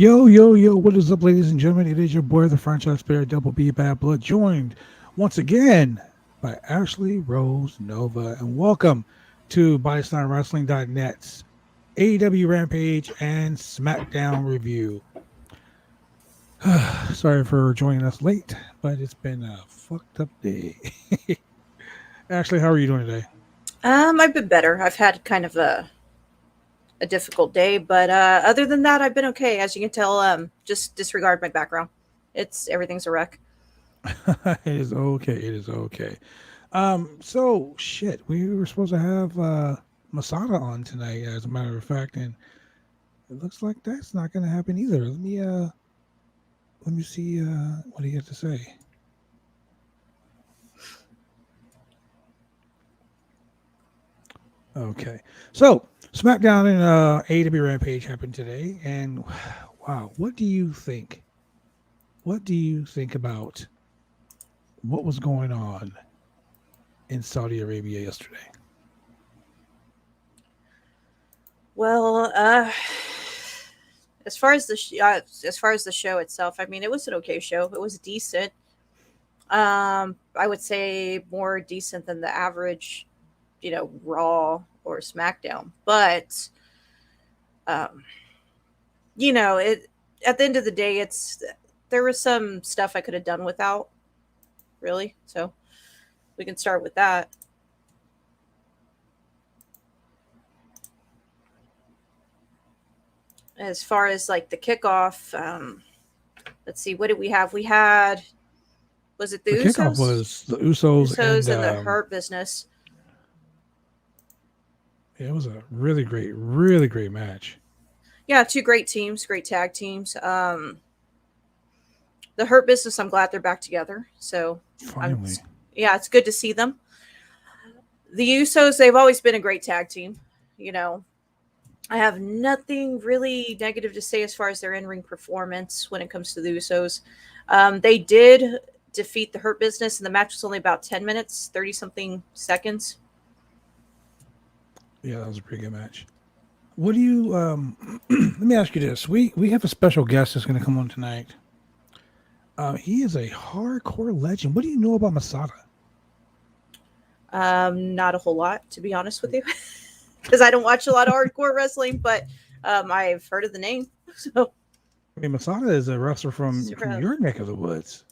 Yo, yo, yo, what is up, ladies and gentlemen? It is your boy, the franchise player, Double B Bad Blood, joined once again by Ashley Rose Nova. And welcome to BodySlamWrestling.net's AEW Rampage and Smackdown review. Sorry for joining us late, but it's been a fucked up day. Ashley, how are you doing today? I've been better. I've had kind of a difficult day, but other than that, I've been okay. As you can tell, just disregard my background. Everything's a wreck. It is okay. It is okay. So shit, we were supposed to have Masada on tonight, as a matter of fact, and it looks like that's not going to happen either. Let me see what he had to say. Okay, so SmackDown and AEW Rampage happened today, and wow, what do you think? What do you think about what was going on in Saudi Arabia yesterday? Well, as far as the show itself, I mean, it was an okay show. It was decent. I would say more decent than the average, Raw or SmackDown. But um, it at the end of the day, there was some stuff I could have done without, really. So we can start with that. As far as like the kickoff, let's see, what did we have? We had, was it the The kickoff Usos? was the Usos Usos and the and Hurt Business. yeah, it was a really great match. Yeah, two great teams, great tag teams. The Hurt Business, I'm glad they're back together. So I'm, Finally, yeah, it's good to see them. The Usos, they've always been a great tag team. You know, I have nothing really negative to say as far as their in-ring performance when it comes to the Usos. They did defeat the Hurt Business, and the match was only about 10 minutes, 30 something seconds. yeah, that was a pretty good match. What do you? Let me ask you this: we have a special guest that's going to come on tonight. He is a hardcore legend. What do you know about Masada? Not a whole lot, to be honest with you, because I don't watch a lot of hardcore wrestling, but I've heard of the name. So, I mean, Masada is a wrestler from your neck of the woods.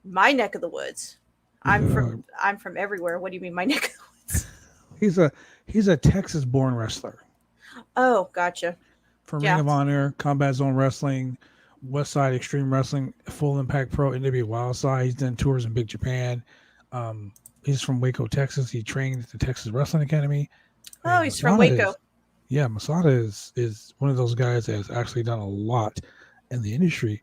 my neck of the woods. He's I'm a from I'm from everywhere. What do you mean, my neck of the woods? he's a Texas-born wrestler Oh, gotcha. from Ring Yeah. of Honor, Combat Zone Wrestling, West Side Extreme Wrestling, Full Impact Pro, NW Wildside. He's done tours in Big Japan. Um, he's from Waco, Texas. He trained at the Texas Wrestling Academy. I Oh, mean, he's from Waco. Masada is one of those guys that has actually done a lot in the industry,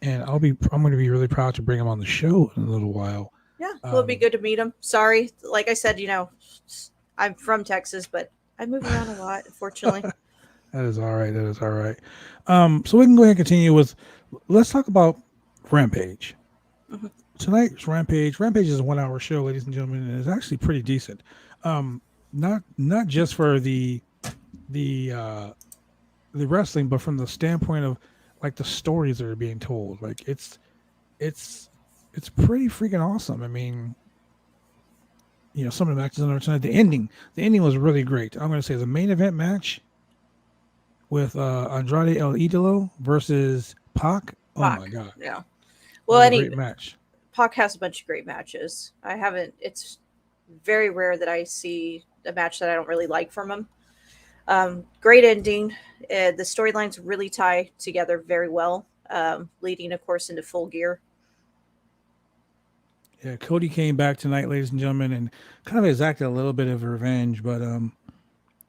and I'm going to be really proud to bring him on the show in a little while. Yeah, well, it'd be Um, good to meet him. Sorry, like I said, I'm from Texas, but I move around a lot, unfortunately. that is all right. That is all right. So we can go ahead and continue with. Let's talk about Rampage. Mhm. Tonight's Rampage. Rampage is a 1 hour show, ladies and gentlemen, and it's actually pretty decent. Not just for the the wrestling, but from the standpoint of like the stories that are being told. Like it's it's pretty freaking awesome. I mean, some of the matches on there tonight. The ending was really great. I'm going to say the main event match with Andrade El Idolo versus Pac. Oh my Pac, god, yeah. that Well, was a great match. Pac has a bunch of great matches. I haven't. It's very rare that I see a match that I don't really like from him. Great ending. The storylines really tie together very well, leading, of course, into Full Gear. Yeah, Cody came back tonight, ladies and gentlemen, and kind of exacted a little bit of revenge, but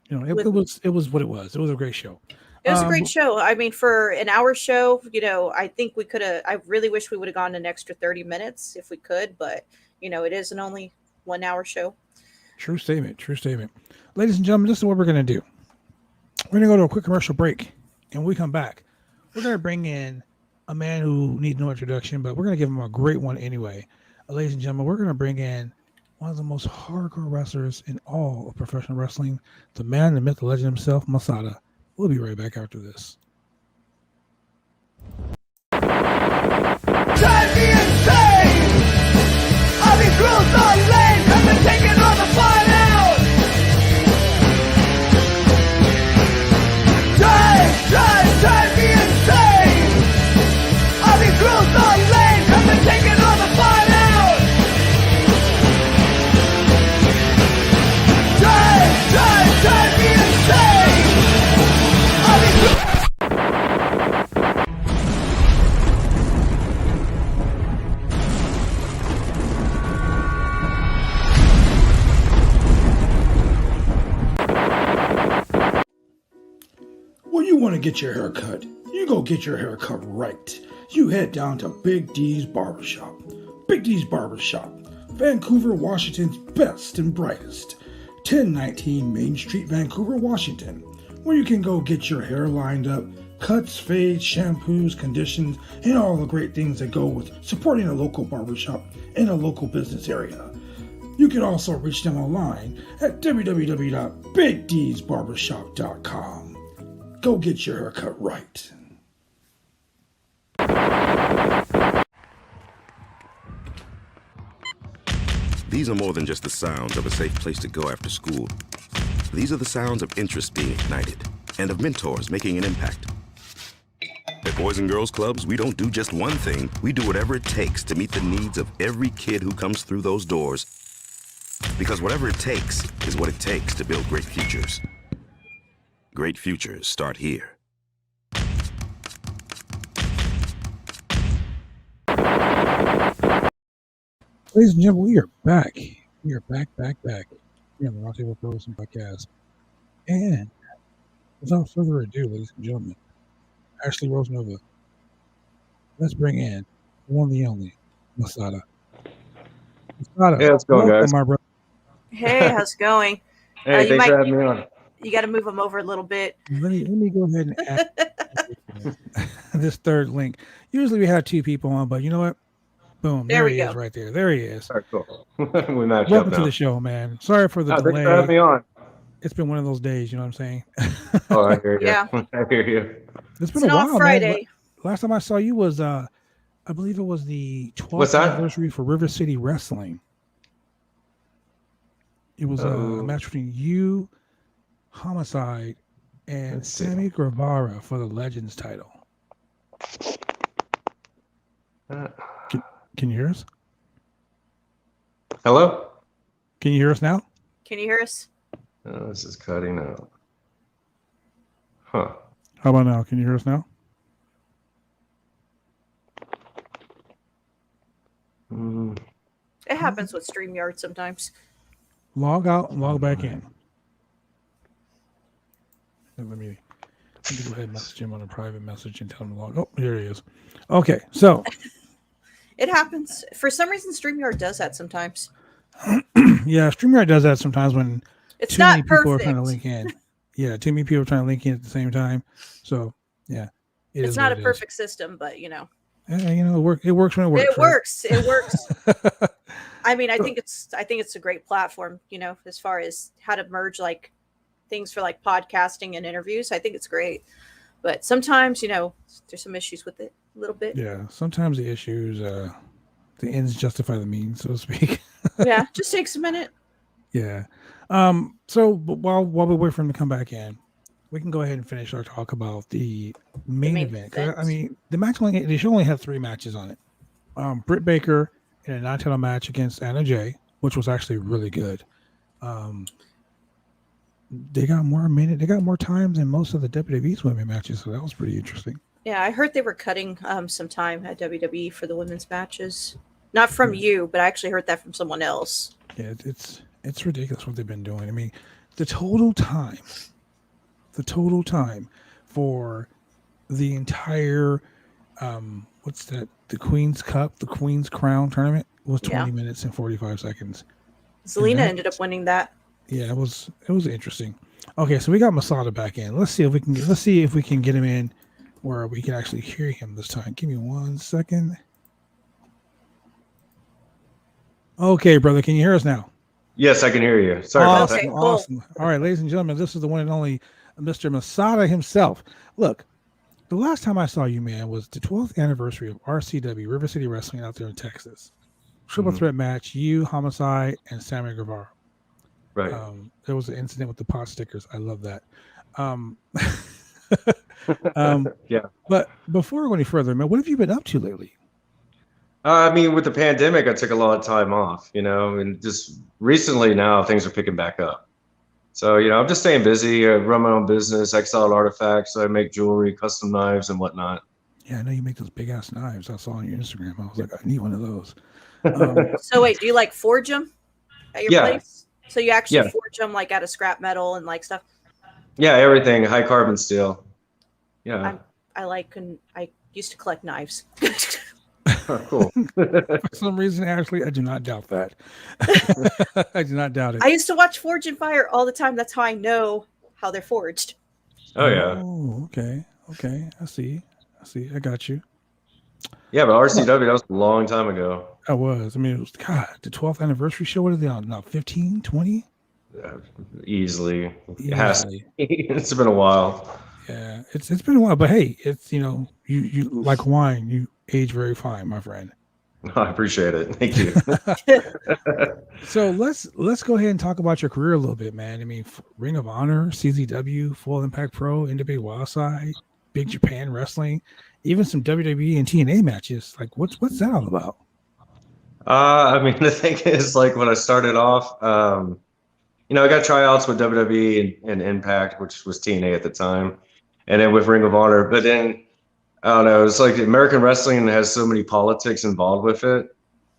With it was what it was. It was a great show. It was a great But show. I mean, for an hour show, I think we could have. I really wish we would have gone an extra 30 minutes if we could, but it is an only 1 hour show. true statement, true statement. Ladies and gentlemen, this is what we're gonna do. We're gonna go to a quick commercial break, and when we come back, we're gonna bring in a man who needs no introduction, but we're gonna give him a great one anyway. Ladies and gentlemen, we're gonna bring in one of the most hardcore wrestlers in all of professional wrestling, the man, the myth, the legend himself, Masada. We'll be right back after this. drive me insane. All these rules are lame, cause they're taking all the fun out. Drive me insane. All these rules are lame, cause they're taking all the fun out. Drive me insane. All these rules. When you want to get your hair cut, you go get your hair cut right. You head down to Big D's Barbershop. Big D's Barbershop, Vancouver, Washington's best and brightest. 1019 Main Street, Vancouver, Washington, where you can go get your hair lined up, cuts, fades, shampoos, conditions, and all the great things that go with supporting a local barbershop in a local business area. You can also reach them online at www.bigdsbarbershop.com. Go get your haircut right. These are more than just the sounds of a safe place to go after school. These are the sounds of interest being ignited and of mentors making an impact. At Boys and Girls Clubs, we don't do just one thing. We do whatever it takes to meet the needs of every kid who comes through those doors. Because whatever it takes is what it takes to build great futures. Great futures start here. Ladies and gentlemen, we are back. We are back here on the Roundtable Pro Wrestling Podcast. And without further ado, ladies and gentlemen, Ashley Rosenova, let's bring in the one, the only, Masada. Masada, hey, how's it going, guys? My brother. Hey, how's it going? Hey, thanks for having me on. You got to move them over a little bit. Let me go ahead and add this third link. Usually we have two people on, but you know what? Boom, there he is right there. There he is. All right, cool. We match Welcome up to now. the show, man. Sorry for the delay. Thanks for having me on. It's been one of those days, you know what I'm saying? Oh, I hear you. Yeah. I hear you. It's been a while, Friday. man. Last time I saw you was, I believe it was the 12th What's that? anniversary for River City Wrestling. It was a match between you, Homicide, and Sammy Guevara for the Legends title. Can you hear us? Hello? Can you hear us now? Can you hear us? Oh, this is cutting out. Huh. How about now? Can you hear us now? It happens with StreamYard sometimes. Log out and log back in. Let me go ahead and message him on a private message and tell him to log. Oh, here he is. Okay, so it happens. For some reason, StreamYard does that sometimes. Yeah, StreamYard does that sometimes when it's too many not people perfect. are trying to link in. Yeah, too many people are trying to link in at the same time. So yeah, it's not a perfect system, but you know. Yeah, you know, it works when it works. It works. It works. I mean, I think it's a great platform, you know, as far as how to merge like things for like podcasting and interviews. I think it's great. But sometimes, you know, there's some issues with it a little bit. Yeah, sometimes the issues, the ends justify the means, so to speak. Yeah, just takes a minute. Yeah. So while we wait for him to come back in, we can go ahead and finish our talk about the main event. I mean, the show only had 3 matches on it. Britt Baker in a non-title match against Anna Jay, which was actually really good. They got more times than most of the WWE's women matches, so that was pretty interesting. Yeah, I heard they were cutting some time at WWE for the women's matches. Not from you, but I actually heard that from someone else. Yeah, it's ridiculous what they've been doing. I mean, the total time for the entire what's that? The Queen's Cup, the Queen's Crown tournament was 20 minutes and 45 seconds. Zelina ended up winning that. Yeah, it was interesting. Okay, so we got Masada back in. Let's see if we can get him in where we can actually hear him this time. Give me 1 second. Okay, brother, can you hear us now? Yes, I can hear you. Sorry about that. Awesome. All right, ladies and gentlemen, this is the one and only Mr. Masada himself. Look, The last time I saw you, man, was the 12th anniversary of RCW, River City Wrestling, out there in Texas. Triple threat match, you, Homicide, and Sammy Guevara. Right. There was an incident with the pot stickers. I love that. Yeah. But before we go any further, man, what have you been up to lately? I mean, with the pandemic, I took a lot of time off, and just recently now things are picking back up. So, I'm just staying busy. I run my own business, Exiled Artifacts. I make jewelry, custom knives, and whatnot. Yeah, I know you make those big ass knives. I saw on your Instagram. I was like, I need one of those. So wait, do you like forge them at your Yeah. place? So you actually Yeah. forge them like out of scrap metal and like stuff? Yeah, everything, high carbon steel. Yeah. I used to collect knives. Cool. For some reason, Ashley, I do not doubt that. I do not doubt it. I used to watch Forge and Fire all the time. That's how I know how they're forged. Oh, yeah. Oh, okay. I see. I got you. Yeah, but RCW, that was a long time ago. I was. I mean, it was, God, the 12th anniversary show. What are they on now? 15, 20? Easily. It has to Easily. be. It's been a while. Yeah, it's been a while, but hey, it's you like wine, you age very fine, my friend. I appreciate it. Thank you. So let's go ahead and talk about your career a little bit, man. I mean, Ring of Honor, CZW, Full Impact Pro, NWA Wildside, Big Japan Wrestling, even some WWE and TNA matches. Like, what's that all about? I mean, the thing is, like, when I started off, I got tryouts with WWE and Impact, which was TNA at the time, and then with Ring of Honor. But then, I don't know, it's like American wrestling has so many politics involved with it.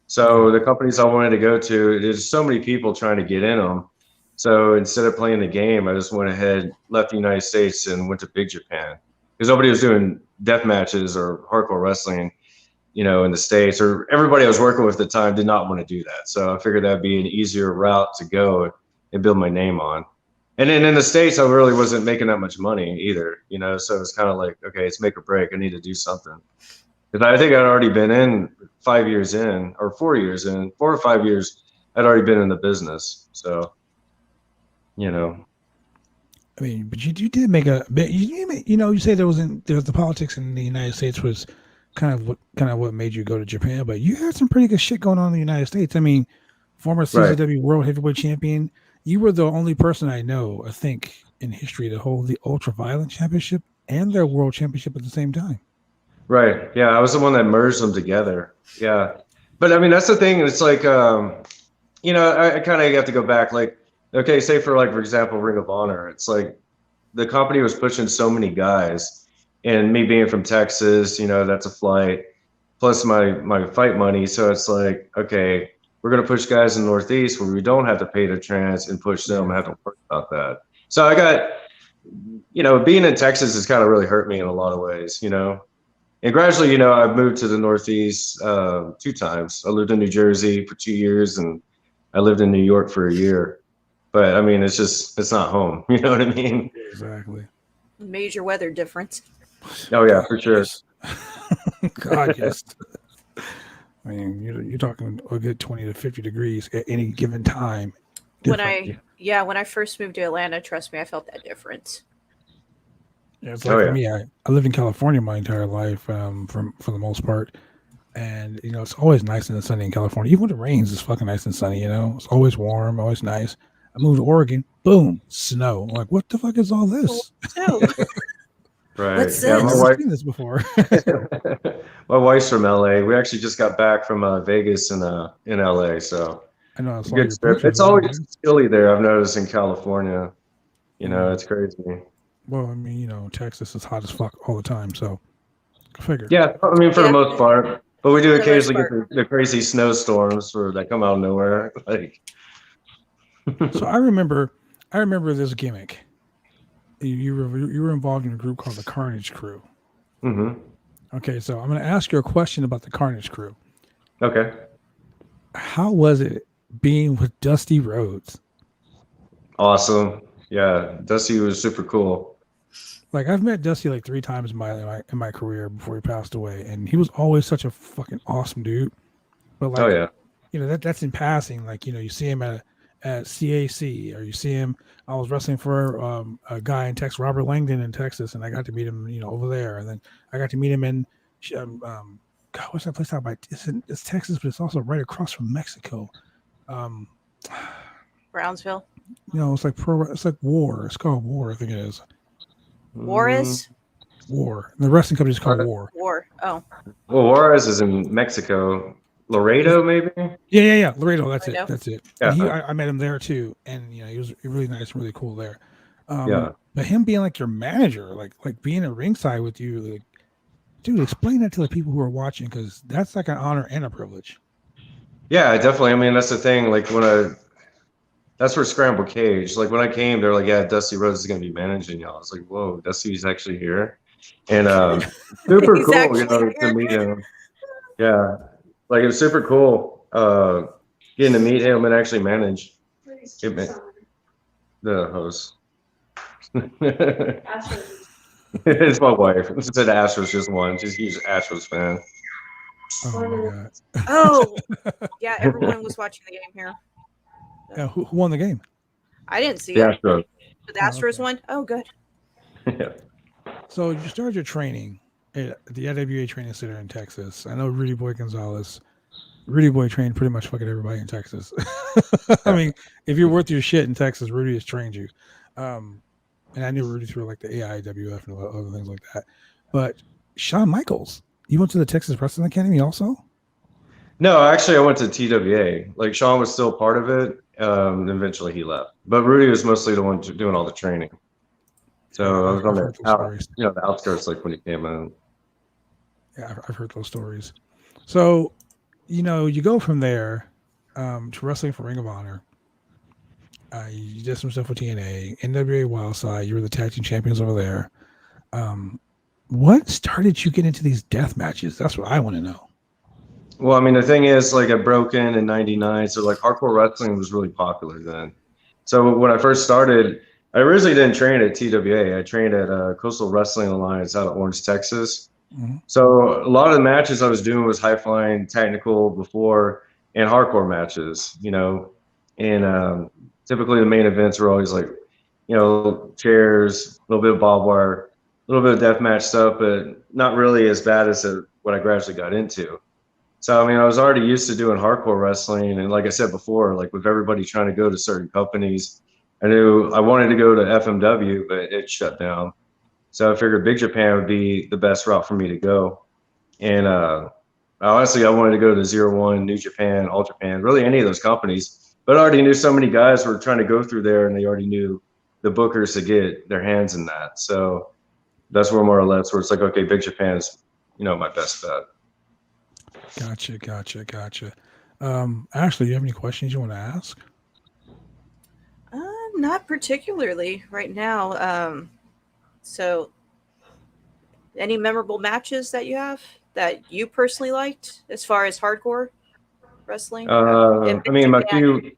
So the companies I wanted to go to, there's so many people trying to get in them. So instead of playing the game, I just went ahead, left the United States, and went to Big Japan. Because nobody was doing death matches or hardcore wrestling, in the States, or everybody I was working with at the time did not want to do that. So I figured that'd be an easier route to go and build my name on. And then in the States, I really wasn't making that much money either, so it's kind of like, okay, it's make or break. I need to do something. Because I think I'd already been in 5 years in, or 4 years in, 4 or 5 years, I'd already been in the business. So, I mean, but you did make a bit. You say there was the politics in the United States was kind of what made you go to Japan, but you had some pretty good shit going on in the United States. I mean, former CZW World Heavyweight Champion. You were the only person I know, I think, in history to hold the Ultra Violent Championship and their World Championship at the same time. Right. Yeah, I was the one that merged them together. Yeah. But I mean, that's the thing. It's like, I kind of have to go back. Like, okay, say for example, Ring of Honor. It's like the company was pushing so many guys, and me being from Texas, that's a flight, plus my fight money. So it's like, okay, we're going to push guys in the Northeast where we don't have to pay the trans and push them and have to worry about that. So I got, being in Texas has kind of really hurt me in a lot of ways, And gradually, I've moved to the Northeast 2 times. I lived in New Jersey for 2 years, and I lived in New York for a year. But I mean, it's not home. You know what I mean? Exactly. Major weather difference. Oh yeah, for sure. God, yes. I mean, you're talking a good 20 to 50 degrees at any given time. When I first moved to Atlanta, trust me, I felt that difference. Yeah, it's like for me, I lived in California my entire life, for the most part. And, it's always nice and sunny in California. Even when it rains, it's fucking nice and sunny, It's always warm, always nice. I moved to Oregon, boom, snow. I'm like, what the fuck is all this? Oh, Right. What's Yeah, this? I've never seen this before. my wife's from LA. We actually just got back from Vegas in LA, so I know. It's, good trip. It's always chilly there. I've noticed in California. It's crazy. Well, I mean, Texas is hot as fuck all the time, so I figured. Yeah, I mean for the most part, but we do For the most occasionally get the crazy snowstorms that come out of nowhere. Like, So I remember this gimmick. You were involved in a group called the Carnage Crew. mm-hmm. Okay, so I'm going to ask you a question about the Carnage Crew. Okay. How was it being with Dusty Rhodes? Awesome. Yeah, Dusty was super cool. Like, I've met Dusty like 3 times in my career before he passed away, and he was always such a fucking awesome dude. But like, Oh yeah. that's in passing. Like, you see him at at CAC, or you see him. I was wrestling for a guy in Texas, Robert Langdon in Texas, and I got to meet him, over there. And then I got to meet him in, God, what's that place out by? It's Texas, but it's also right across from Mexico. Brownsville. It's like War. It's called War, I think it is. Juarez? War. The wrestling company is called War. War. Oh. Well, Juarez is in Mexico. Laredo, maybe? Yeah. Laredo. That's Laredo. it. That's it. Yeah. And I met him there too, and he was really nice, really cool there. Yeah. But him being like your manager, like being at ringside with you, like, dude, explain that to the people who are watching, because that's like an honor and a privilege. Yeah, definitely. I mean, that's the thing. Like that's where Scramble Cage. Like when I came, they're like, "Yeah, Dusty Rhodes is gonna be managing y'all." I was like, "Whoa, Dusty's actually here," and super He's cool, actually to here. meet him. Yeah, like it was super cool getting to meet him and actually manage the host. It's my wife. She said Astros just won. She's a huge Astros fan. Oh my god. Oh, yeah. Everyone was watching the game here. Yeah, who won the game? I didn't see The it. Astros. The Astros okay. won. Oh, good. Yeah. So you started your training at the IWA Training Center in Texas. I know Rudy Boy Gonzalez. Rudy Boy trained pretty much fucking everybody in Texas. I mean, if you're worth your shit in Texas, Rudy has trained you. And I knew Rudy through like the AIWF and other things like that. But Shawn Michaels, you went to the Texas Wrestling Academy also? No, actually, I went to TWA. Like Sean was still part of it. Eventually, he left, but Rudy was mostly the one doing all the training. So I was on the outskirts, like when he came in. Yeah, I've heard those stories. So, you go from there to wrestling for Ring of Honor. You did some stuff with TNA, NWA Wildside. You were the tag team champions over there. What started you getting into these death matches? That's what I want to know. Well, I mean, the thing is, like, I broke in '99, so like hardcore wrestling was really popular then. So when I first started, I originally didn't train at TWA. I trained at Coastal Wrestling Alliance out of Orange, Texas. Mm-hmm. So a lot of the matches I was doing was high flying, technical before, and hardcore matches. And typically the main events were always like, chairs, a little bit of barbed wire, a little bit of deathmatch stuff, but not really as bad as what I gradually got into. So, I mean, I was already used to doing hardcore wrestling. And like I said before, like with everybody trying to go to certain companies, I knew I wanted to go to FMW, but it shut down. So I figured Big Japan would be the best route for me to go. And honestly, I wanted to go to 0-1, New Japan, All Japan, really any of those companies. But I already knew so many guys were trying to go through there, and they already knew the bookers to get their hands in that. So that's where more or less where it's like, okay, Big Japan's, my best bet. Gotcha. Ashley, you have any questions you want to ask? Not particularly right now. So, any memorable matches that you have that you personally liked as far as hardcore wrestling? I mean, my few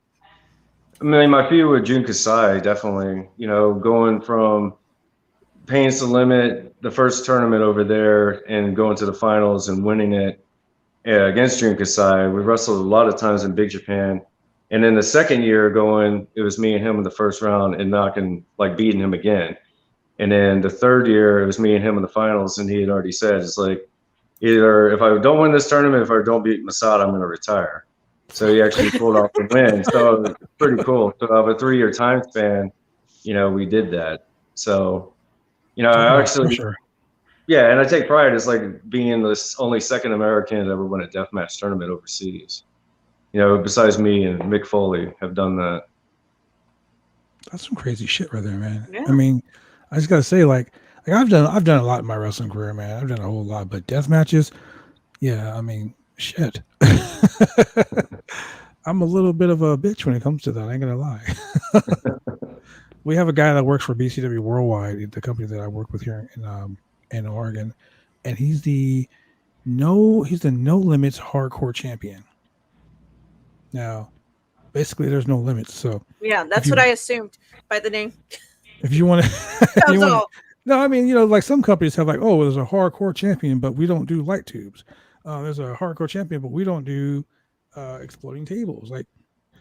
with Jun Kasai, definitely. Going from Pains to Limit, the first tournament over there, and going to the finals and winning it against Jun Kasai. We wrestled a lot of times in Big Japan. And then the second year it was me and him in the first round and beating him again. And then the third year, it was me and him in the finals, and he had already said, it's like, either if I don't win this tournament, if I don't beat Masada, I'm going to retire. So he actually pulled off the win. So it was pretty cool. So of a 3-year time span, we did that. So, I actually, sure. Yeah, and I take pride as like being the only second American to ever win a deathmatch tournament overseas. Besides me and Mick Foley have done that. That's some crazy shit right there, man. Yeah. I mean, I just gotta say, like I've done a lot in my wrestling career, man. I've done a whole lot, but death matches, yeah, I mean, shit. I'm a little bit of a bitch when it comes to that. I ain't gonna lie. We have a guy that works for BCW Worldwide, the company that I work with here in Oregon, and he's the no limits hardcore champion. Now, basically, there's no limits. So yeah, that's what I assumed by the name. If you want to, That's all. no, I mean, like some companies have like, oh, there's a hardcore champion, but we don't do light tubes. There's a hardcore champion, but we don't do exploding tables. Like,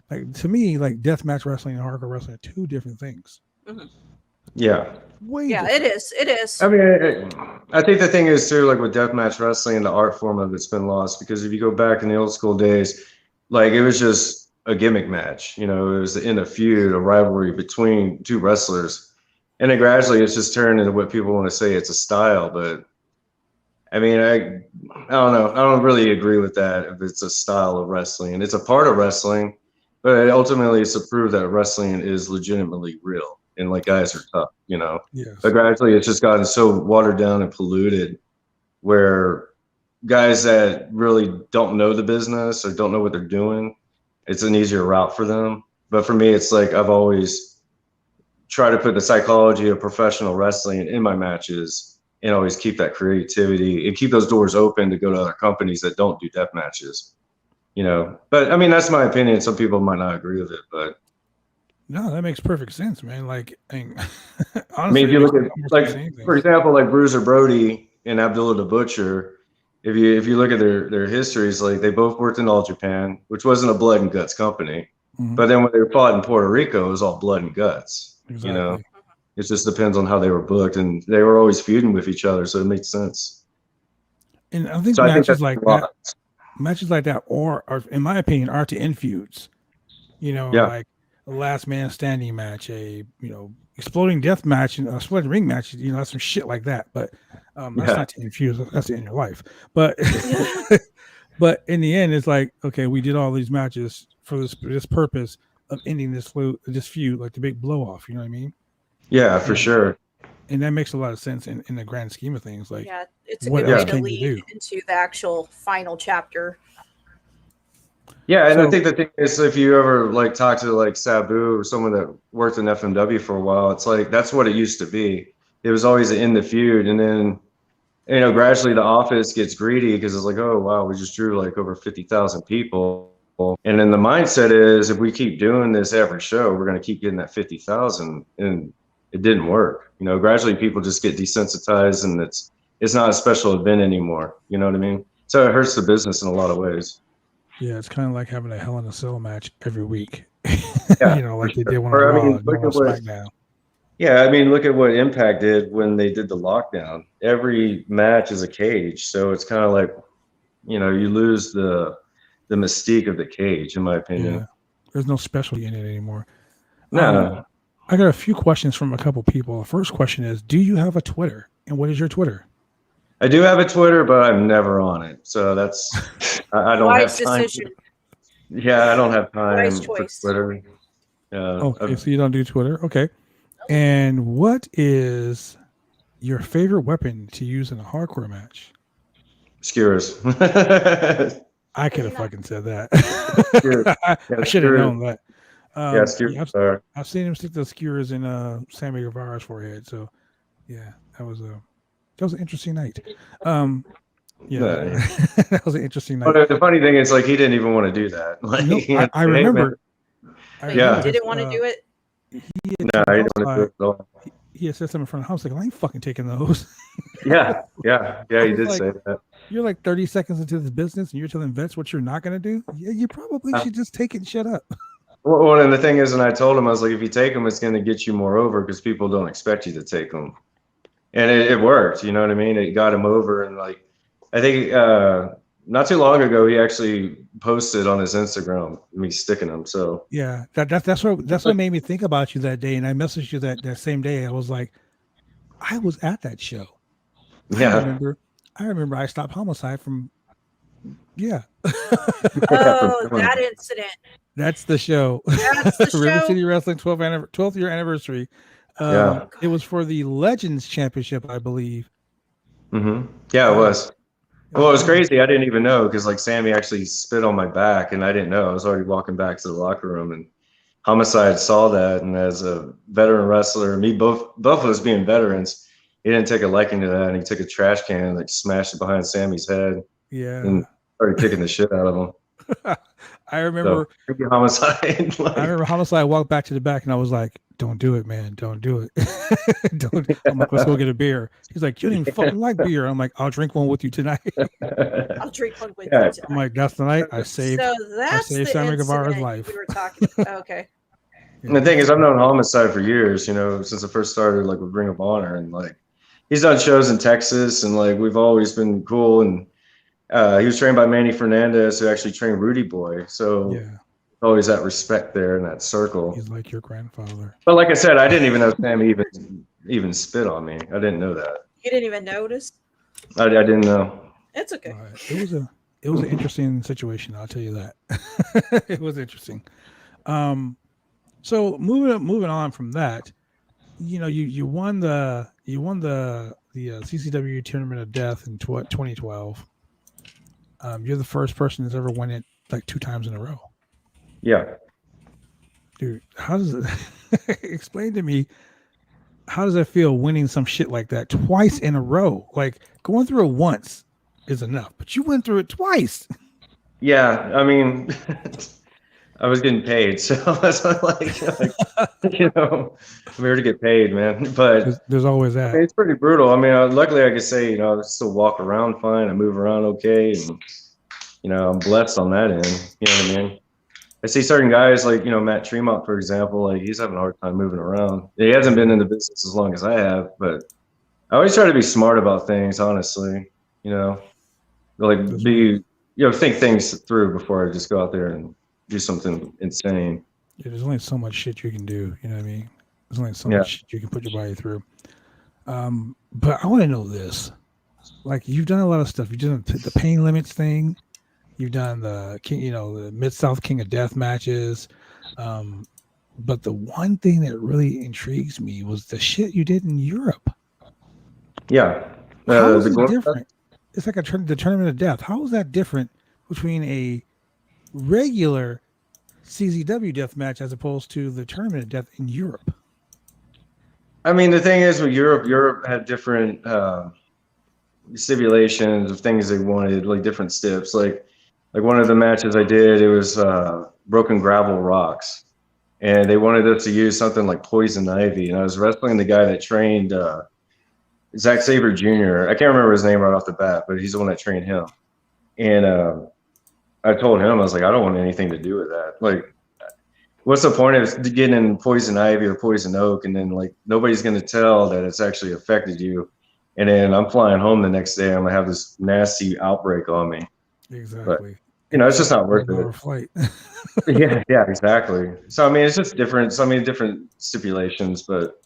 Like to me, like deathmatch wrestling and hardcore wrestling are two different things. Yeah. Way Yeah, different. it is. It is. I mean, I think the thing is too, like with deathmatch wrestling, the art form of it's been lost because if you go back in the old school days, like it was just a gimmick match. You know, it was in a feud, a rivalry between two wrestlers, and then gradually it's just turned into what people want to say it's a style. But I mean, I don't know. I don't really agree with that. If it's a style of wrestling, and it's a part of wrestling, but ultimately it's to prove that wrestling is legitimately real and like guys are tough. You know. Yes. But gradually, it's just gotten so watered down and polluted where guys that really don't know the business or don't know what they're doing, it's an easier route for them. But for me, it's like I've always tried to put the psychology of professional wrestling in my matches and always keep that creativity and keep those doors open to go to other companies that don't do death matches. You know, but I mean, that's my opinion. Some people might not agree with it, but No, that makes perfect sense, man. Like, honestly, I mean, if you look at almost like, the same thing. for example, like Bruiser Brody and Abdullah the Butcher, if you look at their histories, like they both worked in All Japan, which wasn't a blood and guts company, Mhm. but then when they fought in Puerto Rico, it was all blood and guts. Exactly. You know, it just depends on how they were booked, and they were always feuding with each other, so it makes sense. And I think So I think matches that's like a lot. that, matches like that, are in my opinion, are to end feuds. You know, Yeah. like a last man standing match, a exploding death match, and a splitting ring match. You know, that's some shit like that. But that's Yeah. not to end feuds. That's to end your life. But but in the end, it's like, okay, we did all these matches for this purpose of ending this feud, like the big blow off. You know what I mean? Yeah, for sure. And that makes a lot of sense in the grand scheme of things. Like, Yeah, it's a what good way else to can you lead do? into the actual final chapter. Yeah, and I So- think the thing is, if you ever like talk to like Sabu or someone that worked in FMW for a while, it's like that's what it used to be. It was always in the feud, and then gradually the office gets greedy because it's like, oh wow, we just drew like over 50,000 people, and then the mindset is if we keep doing this every show, we're going to keep getting that 50,000, and it didn't work. Gradually people just get desensitized, and it's not a special event anymore. You know what I mean? So it hurts the business in a lot of ways. Yeah, it's kind of like having a Hell in a Cell match every week. Yeah, like they did one Or, on I mean, Raw, look one on at what- SmackDown. Yeah, I mean, look at what Impact did when they did the lockdown. Every match is a cage, so it's kind of like, you lose the mystique of the cage, in my opinion. Yeah, there's no specialty in it anymore. No, I got a few questions from a couple people. The first question is, do you have a Twitter? And what is your Twitter? I do have a Twitter, but I'm never on it. So that's I don't Wise have time. decision. Yeah, I don't have time Wise for choice. Twitter. Okay, so you don't do Twitter. Okay. And what is your favorite weapon to use in a hardcore match? Skewers. I could have fucking said that. Skewers. I Yeah, should have skewers. known that. Yeah, skewers. I've seen him stick the skewers in Sami Guevara's forehead. So yeah, that was an interesting night. Yeah, that was an interesting night. But the funny thing is, like, he didn't even want to do that. Like, No, I remember. I Wait, Yeah. you didn't want to do it? He had No, told he me didn't want to do it at all. he had said something in front of the house like, I ain't fucking taking those. Yeah, he I did was say like, that. You're like 30 seconds into this business and you're telling vets what you're not going to do. Yeah, you probably should just take it and shut up. Well, and the thing is, and I told him, I was like, if you take them, it's going to get you more over because people don't expect you to take them. And it worked, you know what I mean? It got him over. And like, I think not too long ago, he actually posted on his Instagram me sticking them. So Yeah, that's what made me think about you that day. And I messaged you that same day. I was like, I was at that show. yeah. I remember I stopped Homicide from, yeah. Oh, that incident. That's the show. That's the River show. City Wrestling 12th year anniversary. Yeah. It was for the Legends Championship, I believe. Yeah, it was. Well, it was crazy. I didn't even know because like Sami actually spit on my back and I didn't know. I was already walking back to the locker room and Homicide saw that. And as a veteran wrestler, both of us being veterans, he didn't take a liking to that. And he took a trash can and like smashed it behind Sami's head Yeah. and started kicking the shit out of him. I remember Homicide. I remember Homicide walked back to the back and I was like, don't do it, man. Don't do it. Don't. I'm like, let's go get a beer. He's like, you don't even fucking like beer. I'm like, I'll drink one with you tonight. I'll drink one with Yeah. you. I'm like, that's the night I saved. So that's saved the Sami Guevara's incident life. we were talking about. Okay. And the thing is, I've known Homicide for years, since I first started like with Ring of Honor, and like he's done shows in Texas, and like we've always been cool. And he was trained by Manny Fernandez, who actually trained Rudy Boy. So Yeah, always that respect there in that circle. he's like your grandfather. But like I said, I didn't even know Sammy even spit on me. I didn't know that. You didn't even notice? I didn't know. It's okay. It was an interesting situation. I'll tell you that. It was interesting. So moving on from that, you won the CCW Tournament of Death in 2012. You're the first person that's ever won it like 2 times in a row. Yeah. Dude, how does it explain to me, how does that feel winning some shit like that twice in a row? Like going through it once is enough, but you went through it twice. Yeah. I mean, I was getting paid, so that's like I'm here to get paid, man. But There's always that. it's pretty brutal. I mean, luckily I could say, I still walk around fine. I move around okay, and I'm blessed on that end. You know what I mean? I see certain guys like Matt Tremont, for example, like he's having a hard time moving around. He hasn't been in the business as long as I have, but I always try to be smart about things, honestly. Like think things through before I just go out there and do something insane. Yeah, there's only so much shit you can do. You know what I mean? There's only so much shit you can put your body through. But I want to know this. Like, you've done a lot of stuff. You've done the pain limits thing. You've done the king, the Mid-South King of Death matches. But the one thing that really intrigues me was the shit you did in Europe. Yeah. How is it different? It's like the Tournament of Death. How is that different between a regular CZW death match as opposed to the Tournament of Death in Europe? I mean, the thing is with Europe had different stipulations of things they wanted, like different steps. Like one of the matches I did, it was broken gravel rocks, and they wanted us to use something like poison ivy. And I was wrestling the guy that trained Zack Sabre Jr. I can't remember his name right off the bat, but he's the one that trained him. And I told him, I was like, I don't want anything to do with that. Like, what's the point of getting in poison ivy or poison oak, and then like nobody's gonna tell that it's actually affected you, and then I'm flying home the next day, I'm gonna have this nasty outbreak on me. Exactly. But, it's just not worth it. Flight. yeah, exactly. So I mean, it's just different. So I mean, different stipulations, but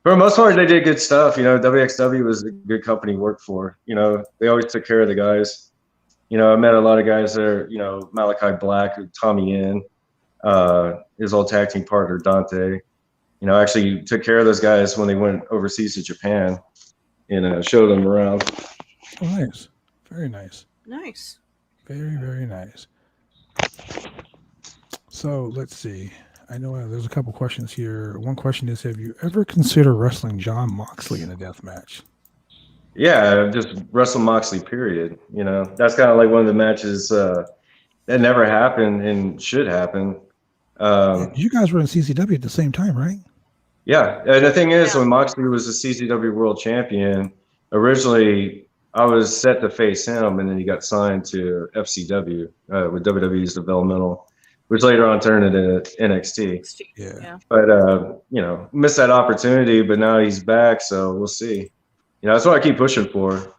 for the most part, they did good stuff. WXW was a good company to work for. They always took care of the guys. I met a lot of guys there. Malachi Black, Tommy Inn, his old tag team partner Dante. Actually took care of those guys when they went overseas to Japan, and showed them around. Oh, nice, very nice. Nice. Very, very nice. So let's see. I know there's a couple questions here. One question is, have you ever considered wrestling John Moxley in a death match? Yeah, just wrestle Moxley, period. That's kind of like one of the matches that never happened and should happen. You guys were in CCW at the same time, right? Yeah, and the thing is, when Moxley was the CCW World Champion, originally I was set to face him, and then he got signed to FCW with WWE's developmental, which later on turned into NXT. Yeah. But missed that opportunity, but now he's back, so we'll see. That's what I keep pushing for.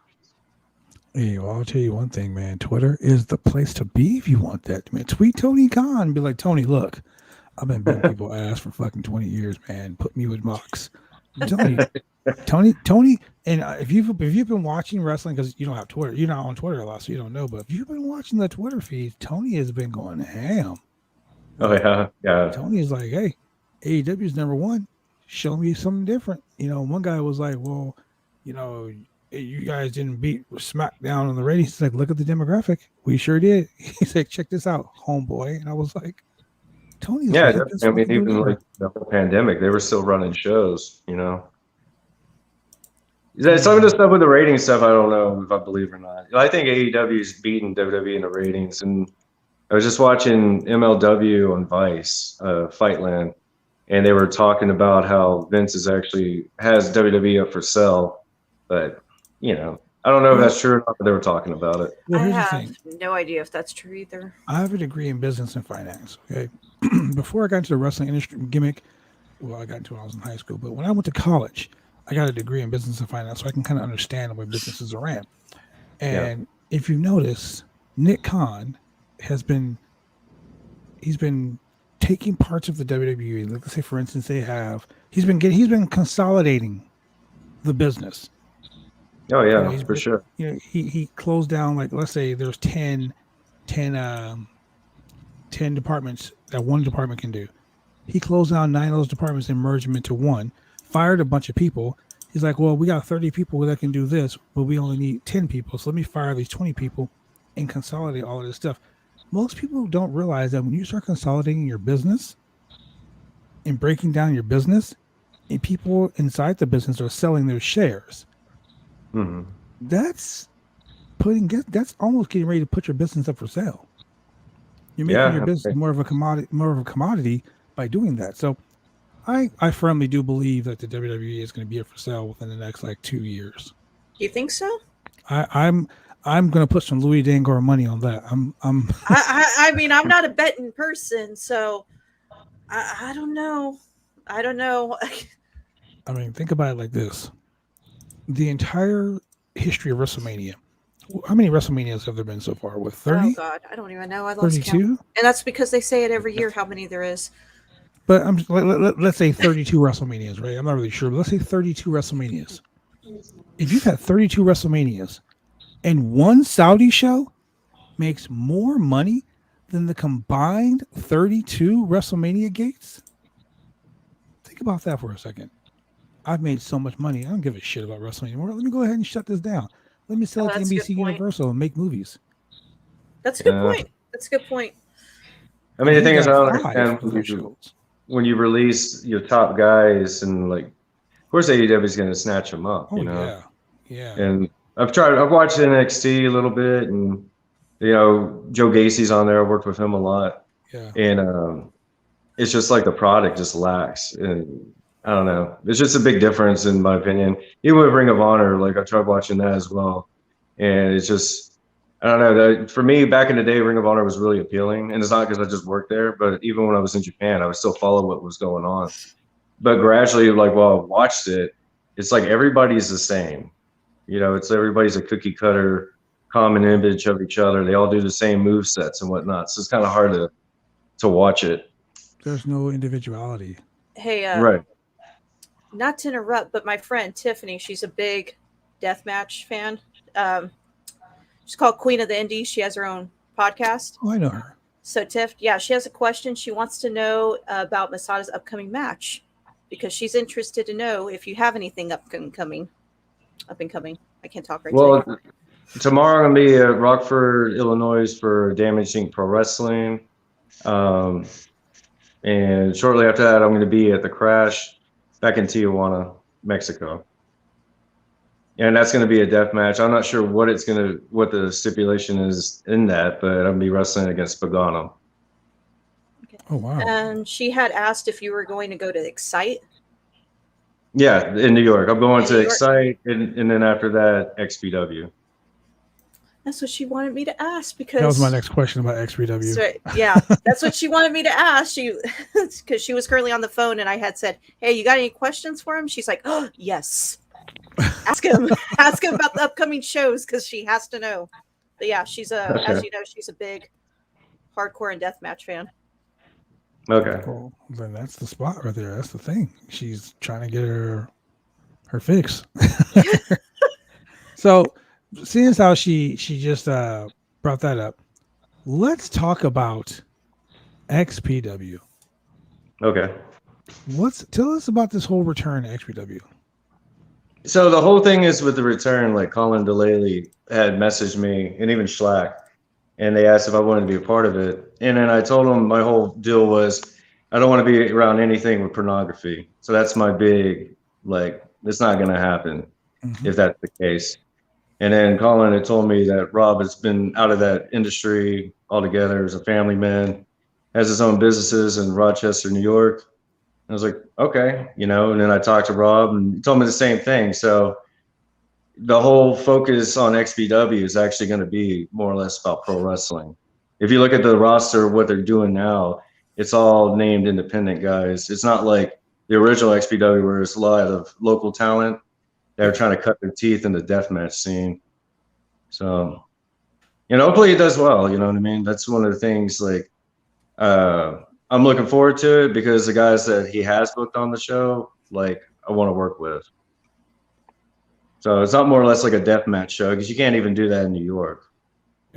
Hey, well, I'll tell you one thing, man. Twitter is the place to be if you want that, man. Tweet Tony Khan. Be like, Tony, look, I've been beating people ass for fucking 20 years, man. Put me with Mox. I'm telling you, Tony, and if you've been watching wrestling, because you don't have Twitter, you're not on Twitter a lot, so you don't know. But if you've been watching the Twitter feed, Tony has been going ham. Oh yeah. Tony's like, hey, AEW's number one. Show me something different. One guy was like, well, you guys didn't beat Smackdown on the ratings. He's like, look at the demographic. We sure did. He's like, check this out, homeboy. And I was like, Tony's yeah. like, I mean, even like the whole pandemic, they were still running shows. Some of the stuff with the rating stuff, I don't know if I believe or not. I think AEW's beating WWE in the ratings, and I was just watching MLW on Vice, Fightland, and they were talking about how Vince has WWE up for sale, but I don't know if that's true or not, but they were talking about it. Well, I here's the have thing. no idea if that's true either. I have a degree in business and finance. Okay, before I got into the wrestling industry gimmick, well, I got into it when I was in high school. But when I went to college, I got a degree in business and finance, so I can kind of understand the way businesses are ran. And if you notice, Nick Khan he's been taking parts of the WWE. Let's say, for instance, he's been consolidating the business. Oh yeah, You know, for sure. You know, he closed down, like, let's say there's 10 departments that one department can do. He closed down 9 of those departments and merged them into one, fired a bunch of people. He's like, well, we got 30 people that can do this, but we only need 10 people. So let me fire these 20 people and consolidate all of this stuff. Most people don't realize that when you start consolidating your business and breaking down your business, and people inside the business are selling their shares, that's almost getting ready to put your business up for sale. You're making your business more of a commodity by doing that. So I firmly do believe that the WWE is going to be up for sale within the next 2 years. You think so? I'm going to put some Louis Dangor money on that. I mean, I'm not a betting person, so I don't know. I don't know. I mean, think about it like this. The entire history of WrestleMania. How many WrestleManias have there been so far? With 30? Oh God, I don't even know. I lost 32? count. And that's because they say it every year how many there is. But let's say 32 WrestleManias, right? I'm not really sure, but let's say 32 WrestleManias. If you've had 32 WrestleManias and one Saudi show makes more money than the combined 32 WrestleMania gates, think about that for a second. I've made so much money. I don't give a shit about wrestling anymore. Let me go ahead and shut this down. Let me sell it to NBC Universal and make movies. That's a good point. That's a good point. I mean, the thing is, I don't understand when you release your top guys, and of course AEW is going to snatch them up. Yeah. And I've watched NXT a little bit, and Joe Gacy's on there. I worked with him a lot. Yeah. And it's just the product just lacks, and I don't know. It's just a big difference in my opinion. Even with Ring of Honor, I tried watching that as well, and it's just, I don't know. For me, back in the day, Ring of Honor was really appealing, and it's not because I just worked there, but even when I was in Japan, I would still follow what was going on. But gradually, while I watched it, it's everybody's the same. It's everybody's a cookie cutter, common image of each other. They all do the same move sets and whatnot. So it's kind of hard to watch it. There's no individuality. Hey, right. Not to interrupt, but my friend Tiffany, she's a big deathmatch fan. She's called Queen of the Indies. She has her own podcast. Oh, I know her. So Tiff, she has a question. She wants to know about Masada's upcoming match because she's interested to know if you have anything up and coming. I can't talk right now. Well, tomorrow I'm going to be at Rockford, Illinois for Damage Inc. Pro Wrestling. And shortly after that, I'm going to be at the Crash back in Tijuana, Mexico. And that's going to be a death match. I'm not sure what the stipulation is in that, but I'm going to be wrestling against Pagano. Okay. Oh, wow. And she had asked if you were going to go to Excite. Yeah, in New York. I'm going to Excite, and then after that, XPW. That's what she wanted me to ask because that was my next question about XPW. So, yeah, that's what she wanted me to ask. Because she was currently on the phone, and I had said, "Hey, you got any questions for him?" She's like, "Oh, yes." Ask him about the upcoming shows because she has to know. But yeah, she's as you know, she's a big hardcore and deathmatch fan. Okay. Well, then that's the spot right there. That's the thing. She's trying to get her fix. So, seeing as how she just brought that up, let's talk about XPW. Okay. Tell us about this whole return to XPW. So the whole thing is with the return, Colin Delaney had messaged me, and even Schlack, and they asked if I wanted to be a part of it. And then I told them my whole deal was I don't want to be around anything with pornography. So that's my big, it's not going to happen if that's the case. And then Colin had told me that Rob has been out of that industry altogether as a family man, has his own businesses in Rochester, New York. I was like, okay, you know, and then I talked to Rob and he told me the same thing. So the whole focus on XPW is actually going to be more or less about pro wrestling. If you look at the roster, what they're doing now, it's all named independent guys. It's not like the original XPW where it's a lot of local talent. They're trying to cut their teeth in the deathmatch scene. So, you know, hopefully it does well. You know what I mean? That's one of the things, like, I'm looking forward to it because the guys that he has booked on the show, like, I want to work with. So it's not more or less like a deathmatch show because you can't even do that in New York,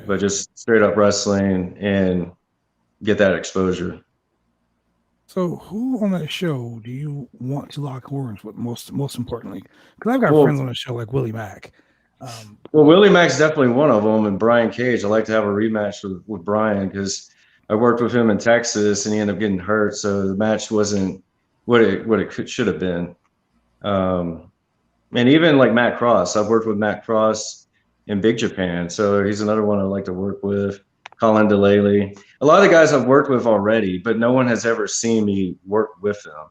but just straight up wrestling and get that exposure. So, who on that show do you want to lock horns with most importantly? Because I've got Well- friends on the show like Willie Mack. Well, Willie Mack's definitely one of them, and Brian Cage. I'd like to have a rematch with Brian because I worked with him in Texas and he ended up getting hurt, so the match wasn't what it should have been. And even like Matt Cross, I've worked with Matt Cross in Big Japan, so he's another one I'd like to work with. Colin DeLaley. A lot of the guys I've worked with already, but no one has ever seen me work with them.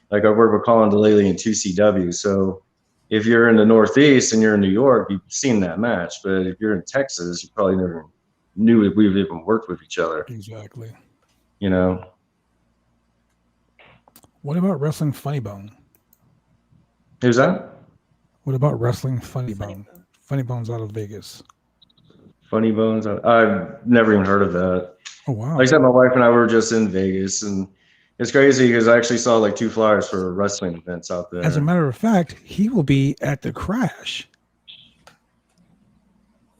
Like I worked with Colin DeLaley in 2CW, so if you're in the Northeast and you're in New York, you've seen that match. But if you're in Texas, you probably never knew if we've even worked with each other. Exactly. You know? What about wrestling Funny Bone? Who's that? What about wrestling Funny Bone? Funny Bone's out of Vegas. Funny Bones? I've never even heard of that. Oh wow! Like I said, my wife and I were just in Vegas, and it's crazy because I actually saw like 2 flyers for wrestling events out there. As a matter of fact, he will be at the Crash.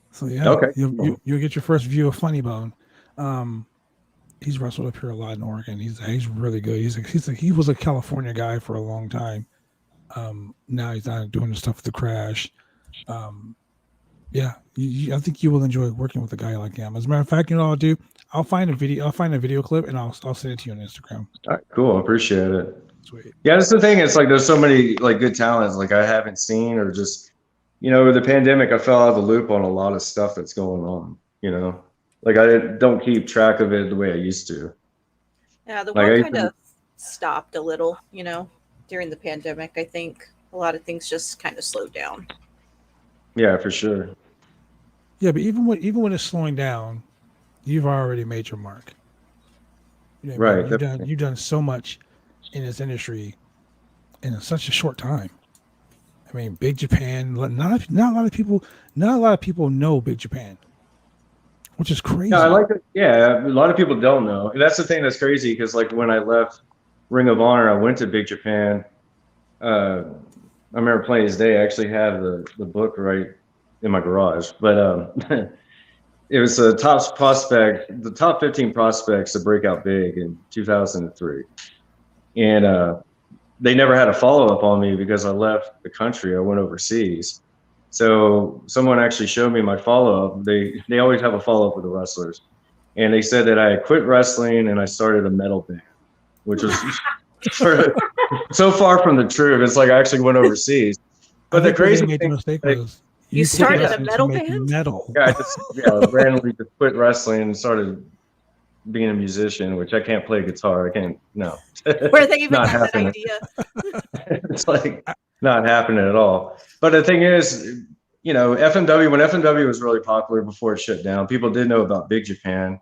So yeah, Okay. you'll get your first view of Funny Bone. He's wrestled up here a lot in Oregon. He's really good. He was a California guy for a long time. Now he's not doing the stuff with the Crash. Yeah, I think you will enjoy working with a guy like him. As a matter of fact, you know what I'll do? I'll find a video clip and I'll send it to you on Instagram. All right, cool. I appreciate it. Sweet. Yeah, that's the thing. It's like there's so many like good talents like I haven't seen, or just, you know, with the pandemic, I fell out of the loop on a lot of stuff that's going on. You know, like I don't keep track of it the way I used to. Yeah, the Like, world I kind of stopped a little, you know, during the pandemic. I think a lot of things just kind of slowed down. Yeah, for sure. Yeah, but even when it's slowing down, you've already made your mark. You know, Right, you've done so much in this industry in such a short time. I mean, Big Japan. Not a lot of people know Big Japan, which is crazy. Yeah, I like it. Yeah, a lot of people don't know. And that's the thing that's crazy because like when I left Ring of Honor, I went to Big Japan. I remember plain as day. I actually have the book right in my garage, but it was the top 15 prospects to break out big in 2003, and they never had a follow up on me because I left the country. I went overseas, so someone actually showed me my follow up. They always have a follow up with the wrestlers, and they said that I had quit wrestling and I started a metal band, which was sort of so far from the truth. It's like I actually went overseas. But the crazy made the thing, mistake like, was You started a quit metal wrestling to make band? Metal. yeah, I just randomly just quit wrestling and started being a musician, which I can't play guitar. I can't. No, Where they even Not got that happening. idea? It's like not happening at all. But the thing is, you know, FMW, when FMW was really popular before it shut down, people did know about Big Japan,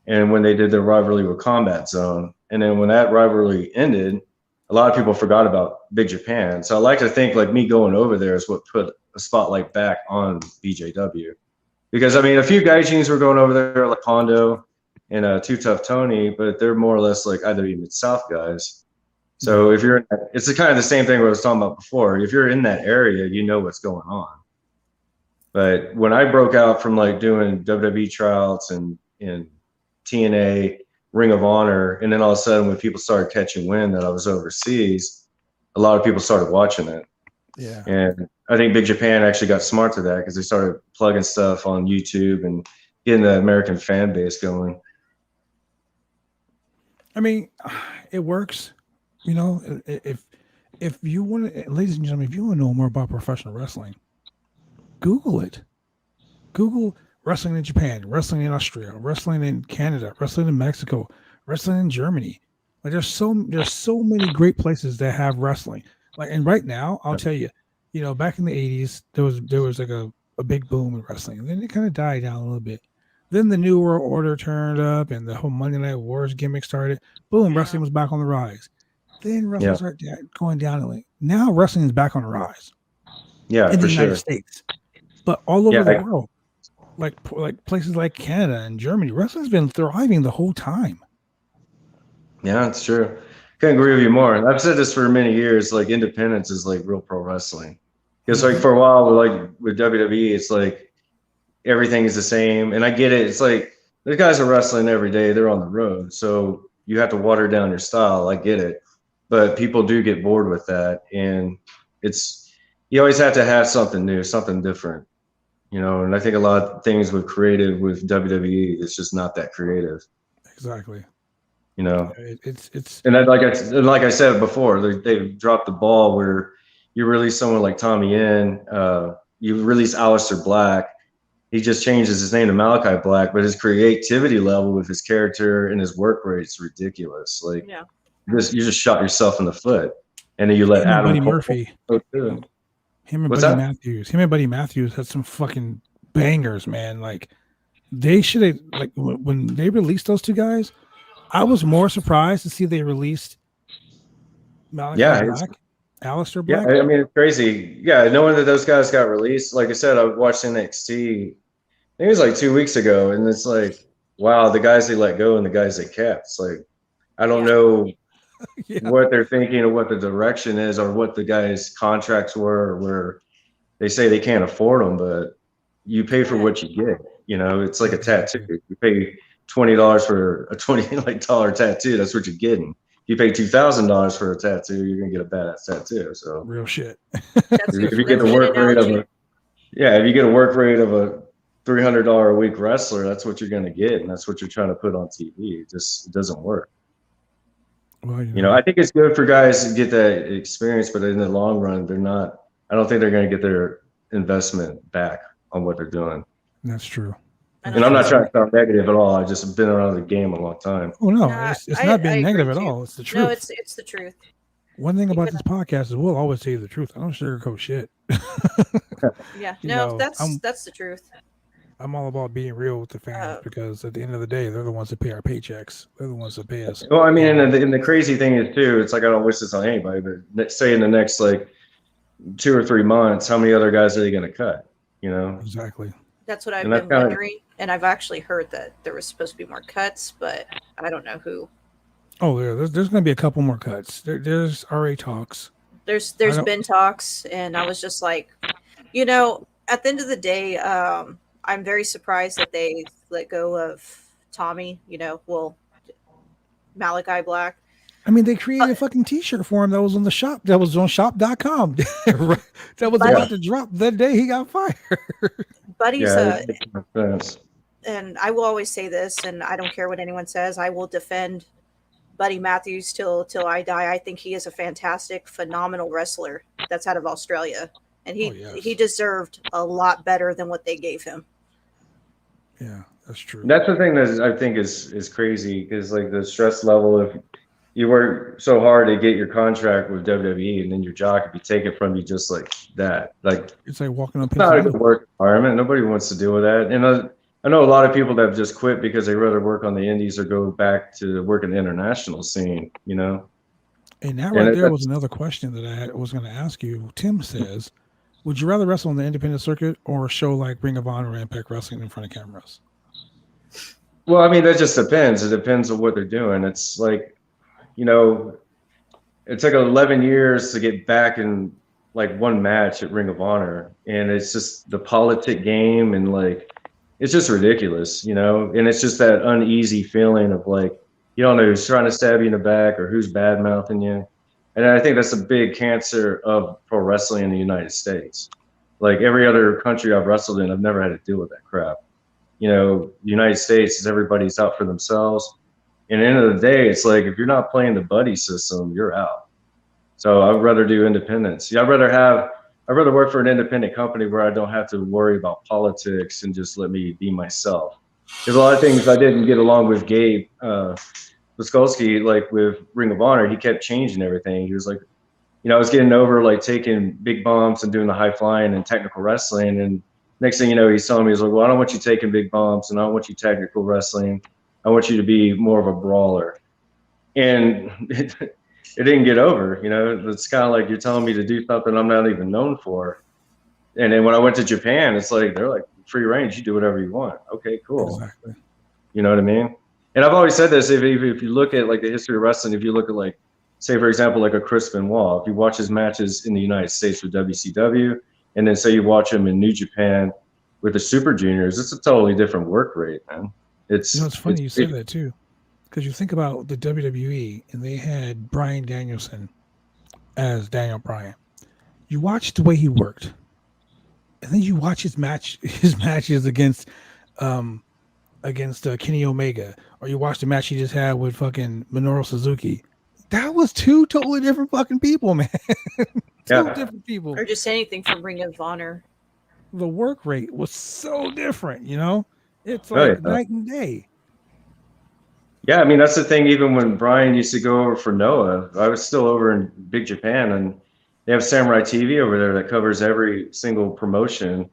and when they did their rivalry with Combat Zone, and then when that rivalry ended, a lot of people forgot about Big Japan. So I like to think like me going over there is what put a spotlight back on BJW, because I mean a few gaijins were going over there like Hondo and Too Tough Tony, but they're more or less like either even South guys. So if you're, it's kind of the same thing what I was talking about before. If you're in that area, you know what's going on. But when I broke out from like doing WWE tryouts and TNA, Ring of Honor, and then all of a sudden when people started catching wind that I was overseas, a lot of people started watching it. Yeah. And I think Big Japan actually got smart to that because they started plugging stuff on YouTube and getting the American fan base going. I mean, it works. You know, if you want to, ladies and gentlemen, if you want to know more about professional wrestling, Google it. Google wrestling in Japan, wrestling in Austria, wrestling in Canada, wrestling in Mexico, wrestling in Germany. Like there's so many great places that have wrestling. Like, and right now, I'll tell you, back in the 80s, there was like a big boom in wrestling, and then it kind of died down a little bit. Then the New World Order turned up, and the whole Monday Night Wars gimmick started. Boom, wrestling was back on the rise. Then wrestling started going down. Now wrestling is back on the rise. Yeah, in for the United sure. States, but all over the world, like places like Canada and Germany, wrestling's been thriving the whole time. Yeah, it's true. Can't agree with you more. I've said this for many years. Like independence is like real pro wrestling. Because like for a while, with WWE, it's like everything is the same. And I get it. It's like the guys are wrestling every day. They're on the road, so you have to water down your style. I get it, but people do get bored with that, and you always have to have something new, something different, And I think a lot of things with WWE, it's just not that creative. Exactly. It's and that, like I said before, they've dropped the ball where you release someone like Tommy Inn, you release Aleister Black. He just changes his name to Malachi Black, but his creativity level with his character and his work rate is ridiculous. Like, you just shot yourself in the foot, and then you let Adam Buddy Murphy. Him and Buddy Matthews had some fucking bangers, man. Like, they should have, like, when they released those two guys, I was more surprised to see they released Malachi Black, Aleister Black. Yeah, I mean, it's crazy. Yeah, knowing that those guys got released, like I said, I watched NXT, I think it was like 2 weeks ago, and it's like, wow, the guys they let go and the guys they kept. It's like, I don't know what they're thinking or what the direction is or what the guys' contracts were, or where they say they can't afford them, but you pay for what you get. It's like a tattoo. You pay $20 for a $20 tattoo. That's what you're getting. If you pay $2,000 for a tattoo, you're gonna get a badass tattoo. So real shit. If you get the work rate of a $300 a week wrestler, that's what you're gonna get, and that's what you're trying to put on TV. It doesn't work. Well, I think it's good for guys to get that experience, but in the long run, I don't think they're gonna get their investment back on what they're doing. That's true. And I'm not trying to sound negative at all. I've just been around the game a long time. Oh no, it's not being negative at all. It's the truth. No, it's the truth. One thing about this podcast is we'll always tell you the truth. I don't sugarcoat shit. Yeah, that's the truth. I'm all about being real with the fans because at the end of the day, they're the ones that pay our paychecks. They're the ones that pay us. Well, I mean, and the crazy thing is too, it's like I don't wish this on anybody, but say in the next like 2 or 3 months, how many other guys are they going to cut? Exactly. That's what I've been wondering, and I've actually heard that there was supposed to be more cuts, but I don't know who. Oh, there's going to be a couple more cuts. There's already talks. There's been talks, and I was just like, at the end of the day, I'm very surprised that they let go of Tommy. Malachi Black. I mean, they created a fucking T-shirt for him that was on the shop. That was on shop.com. That was about to drop the day he got fired. Buddy's and I will always say this, and I don't care what anyone says. I will defend Buddy Matthews till I die. I think he is a fantastic, phenomenal wrestler that's out of Australia, and he deserved a lot better than what they gave him. Yeah, that's true. That's the thing that I think is crazy, because like the stress level of you work so hard to get your contract with WWE, and then your job could be taken from you just like that. Like, it's like walking on. It's not a good work environment. Nobody wants to deal with that. And I know a lot of people that have just quit because they rather work on the indies or go back to work in the international scene. And that there was another question that I was going to ask you. Tim says, would you rather wrestle on the independent circuit or a show like Ring of Honor or Impact Wrestling in front of cameras? Well, I mean, that just depends. It depends on what they're doing. It's like, it took 11 years to get back in like one match at Ring of Honor, and it's just the politic game, and like it's just ridiculous, and it's just that uneasy feeling of like you don't know who's trying to stab you in the back or who's bad mouthing you. And I think that's a big cancer of pro wrestling in the United States. Like every other country I've wrestled in, I've never had to deal with that crap. The United States is everybody's out for themselves. And at the end of the day, it's like, if you're not playing the buddy system, you're out. So I'd rather do independence. I'd rather have I'd rather work for an independent company where I don't have to worry about politics and just let me be myself. There's a lot of things I didn't get along with Gabe Viskolsky, like with Ring of Honor. He kept changing everything. He was like, I was getting over like taking big bumps and doing the high flying and technical wrestling. And next thing you know, he's telling me, he's like, well, I don't want you taking big bumps and I don't want you technical wrestling. I want you to be more of a brawler. And it didn't get over, it's kind of like you're telling me to do something I'm not even known for. And then when I went to Japan, it's like, they're like, free range, you do whatever you want. Okay, cool. Exactly. You know what I mean? And I've always said this, if you look at like the history of wrestling, if you look at like, say for example, like a Chris Benoit, if you watch his matches in the United States with WCW, and then say you watch him in New Japan with the Super Juniors, it's a totally different work rate, man. It's funny you say that too, because you think about the WWE and they had Bryan Danielson as Daniel Bryan. You watch the way he worked, and then you watch his matches against Kenny Omega, or you watch the match he just had with fucking Minoru Suzuki. That was two totally different fucking people, man. Two different people. Or just anything from Ring of Honor. The work rate was so different, It's like night and day. Yeah, I mean, that's the thing. Even when Brian used to go over for Noah, I was still over in Big Japan, and they have Samurai TV over there that covers every single promotion.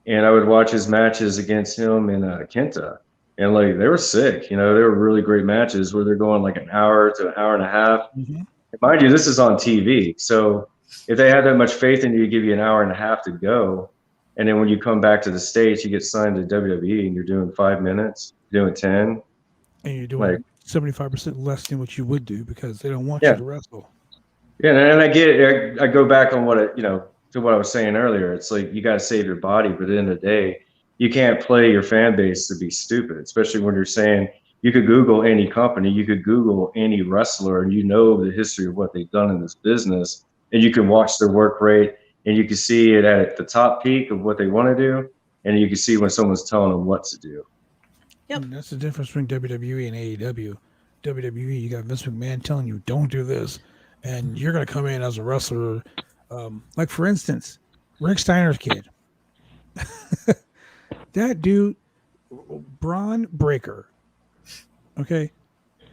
And I would watch his matches against him in Kenta. And like, they were sick, they were really great matches where they're going like an hour to an hour and a half. Mm-hmm. Mind you, this is on TV. So if they had that much faith in you, give you an hour and a half to go. And then when you come back to the States, you get signed to WWE and you're doing 5 minutes, you're doing 10. And you're doing like 75% less than what you would do because they don't want you to wrestle. Yeah, and I go back on what to what I was saying earlier. It's like you got to save your body, but at the end of the day, you can't play your fan base to be stupid, especially when you're saying you could Google any company, you could Google any wrestler, and the history of what they've done in this business, and you can watch their work rate, and you can see it at the top peak of what they want to do, and you can see when someone's telling them what to do. Yep. And that's the difference between WWE and AEW. WWE, you got Vince McMahon telling you, don't do this, and you're going to come in as a wrestler. Like, for instance, Rick Steiner's kid. That dude, Braun Breaker, okay?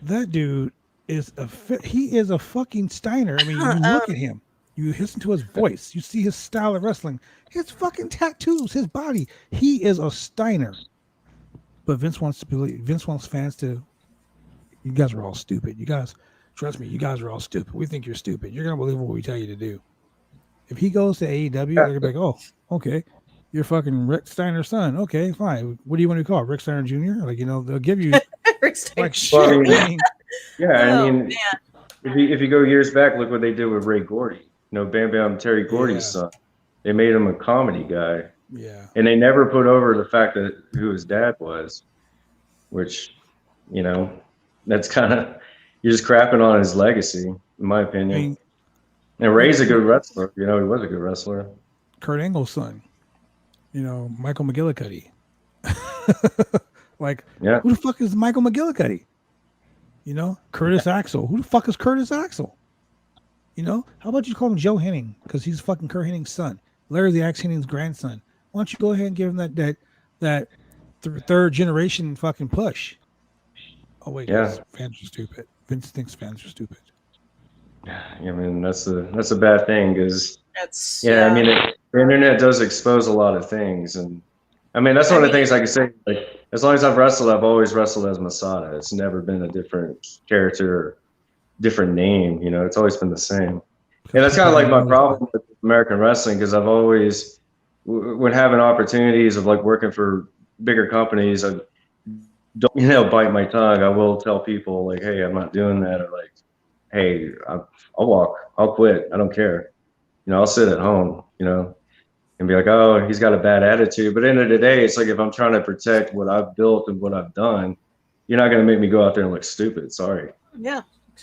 That dude is a fucking Steiner. I mean, you look at him, you listen to his voice, you see his style of wrestling, his fucking tattoos, his body. He is a Steiner. But Vince wants fans to, you guys are all stupid. You guys, trust me, you guys are all stupid. We think you're stupid. You're going to believe what we tell you to do. If he goes to AEW, they're going to be like, oh, okay. You're fucking Rick Steiner's son. Okay, fine. What do you want to call it? Rick Steiner Jr.? Like, they'll give you like shit. Well, I mean, if you go years back, look what they did with Ray Gordy. Bam Bam Terry Gordy's son. They made him a comedy guy. Yeah. And they never put over the fact that who his dad was, which, that's kind of, you're just crapping on his legacy, in my opinion. I mean, and Ray's a good wrestler. He was a good wrestler. Kurt Angle's son. Michael McGillicuddy. Like, who the fuck is Michael McGillicuddy? Curtis Axel. Who the fuck is Curtis Axel? How about you call him Joe Henning? Because he's fucking Kurt Henning's son. Larry the Axe Henning's grandson. Why don't you go ahead and give him that third generation fucking push? Oh wait, fans are stupid. Vince thinks fans are stupid. I mean, that's a bad thing because I mean, the internet does expose a lot of things, and I mean that's one of the things I can say. Like, as long as I've wrestled, I've always wrestled as Masada. It's never been a different character, different name. It's always been the same. And that's kind of like my problem with American wrestling, because I've always, when having opportunities of like working for bigger companies, I don't bite my tongue. I will tell people like, hey, I'm not doing that, or like, hey, I'll quit. I don't care. I'll sit at home, and be like, oh, he's got a bad attitude. But at the end of the day, it's like, if I'm trying to protect what I've built and what I've done, you're not going to make me go out there and look stupid. Sorry. Yeah.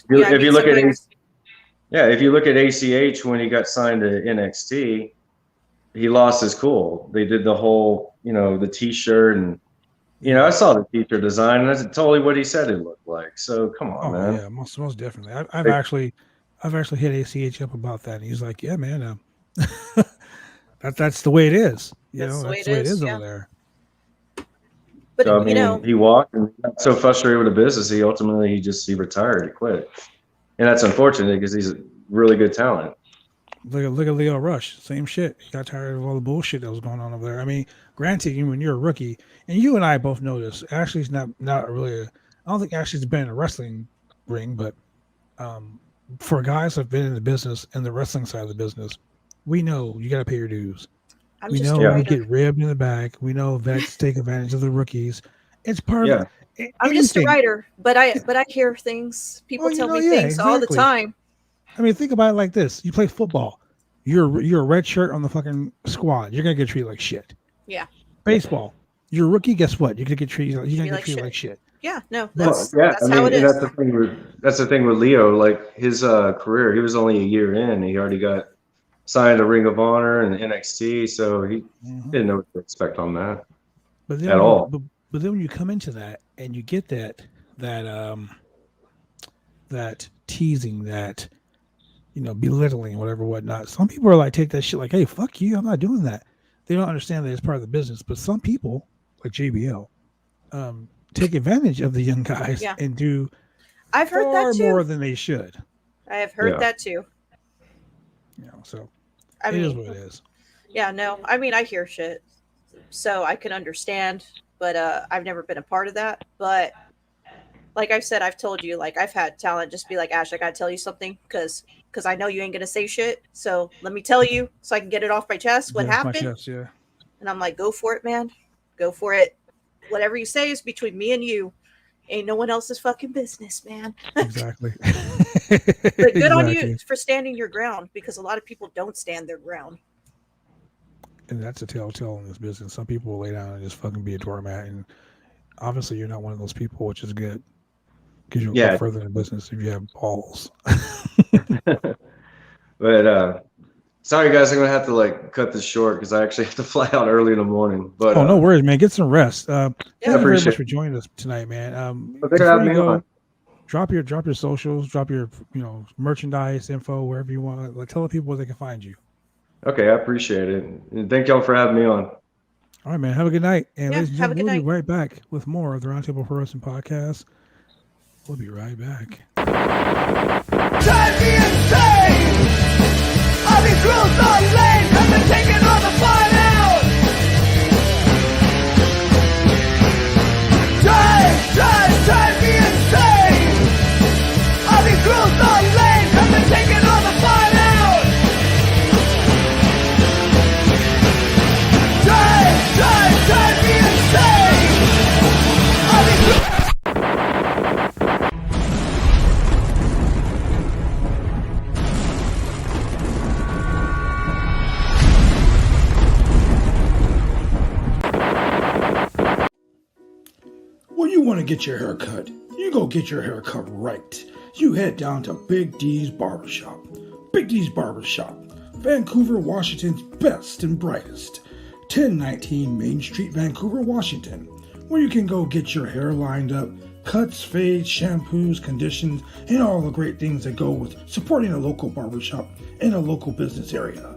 If you look at ACH when he got signed to NXT, he lost his cool. They did the whole, the T-shirt, and I saw the T-shirt design, and that's totally what he said it looked like. So come on, man. Yeah, most definitely. I've actually hit ACH up about that, and he's like, yeah, man. That's the way it is. That's the way That's it the way it is, is yeah. over there. But So I you know, mean, he walked and got so frustrated with the business, he ultimately he retired, he quit, and that's unfortunate because he's a really good talent. Look at Leo Rush. Same shit. He got tired of all the bullshit that was going on over there. I mean, granted, when you're a rookie, and you and I both know this, Ashley's not really. I don't think Ashley's been in a wrestling ring, but for guys who've been in the business and the wrestling side of the business, we know you got to pay your dues. I'm We just know a you writer. get ribbed in the back. We know vets take advantage of the rookies. It's part Yeah. of it. I'm just a writer, but I hear things. People Well, tell me things all the exactly. time. I mean, think about it like this: you play football. You're a red shirt on the fucking squad. You're gonna get treated like shit. Yeah. Baseball. You're a rookie. Guess what? You're gonna get treated. You're gonna get like treated shit. like shit. Yeah, no, But- that's Well, yeah, that's I mean, how it and is. that's the thing with Leo. Like his career, he was only a year in. He already got signed to Ring of Honor and NXT, so he Mhm. didn't know what to expect on that. But then At all. But then when you come into that and you get that teasing, that belittling, whatever, whatnot. Some people are like, take that shit like, hey, fuck you, I'm not doing that. They don't understand that it's part of the business. But some people, like JBL, take advantage of the young guys Yeah. and do I've heard far that too. more than they should. I have heard Yeah. that too. So I it mean, is what it is. yeah, no, I mean, I hear shit, so I can understand, but I've never been a part of that. But like I've said, I've told you, like I've had talent just be like, Ash, I gotta tell you something because I know you ain't gonna say shit, so let me tell you so I can get it off my chest. What Get off my happened? chest, yeah. And I'm like, go for it, man. Go for it. Whatever you say is between me and you. Ain't no one else's fucking business, man. Exactly. But good on Exactly. you for standing your ground, because a lot of people don't stand their ground. And that's a telltale in this business. Some people will lay down and just fucking be a doormat, and obviously you're not one of those people, which is good because you'll Yeah. go further in the business if you have balls. But sorry guys, I'm gonna have to like cut this short because I actually have to fly out early in the morning. But Oh, no worries, man. Get some rest. Thank you very appreciate much it. for joining us tonight, man. Well, thanks for having me on. drop your socials, drop your merchandise info wherever you want. Like, tell the people where they can find you. Okay, I appreciate it, and thank y'all for having me on. All right, man. Have a good night. And Yeah, ladies and have a gentlemen, good we'll be right back with more of the Roundtable Pro Wrestling Podcast. We'll be right back. Drive me insane! All these rules are lame, have been taking all the fun out! Drive me insane! All these rules are lame, have been taking all the fun out! Drive me insane! All these When you want to get your hair cut, you go get your hair cut right. You head down to Big D's Barbershop. Big D's Barbershop, Vancouver, Washington's best and brightest. 1019 Main Street, Vancouver, Washington, where you can go get your hair lined up, cuts, fades, shampoos, conditions, and all the great things that go with supporting a local barbershop in a local business area.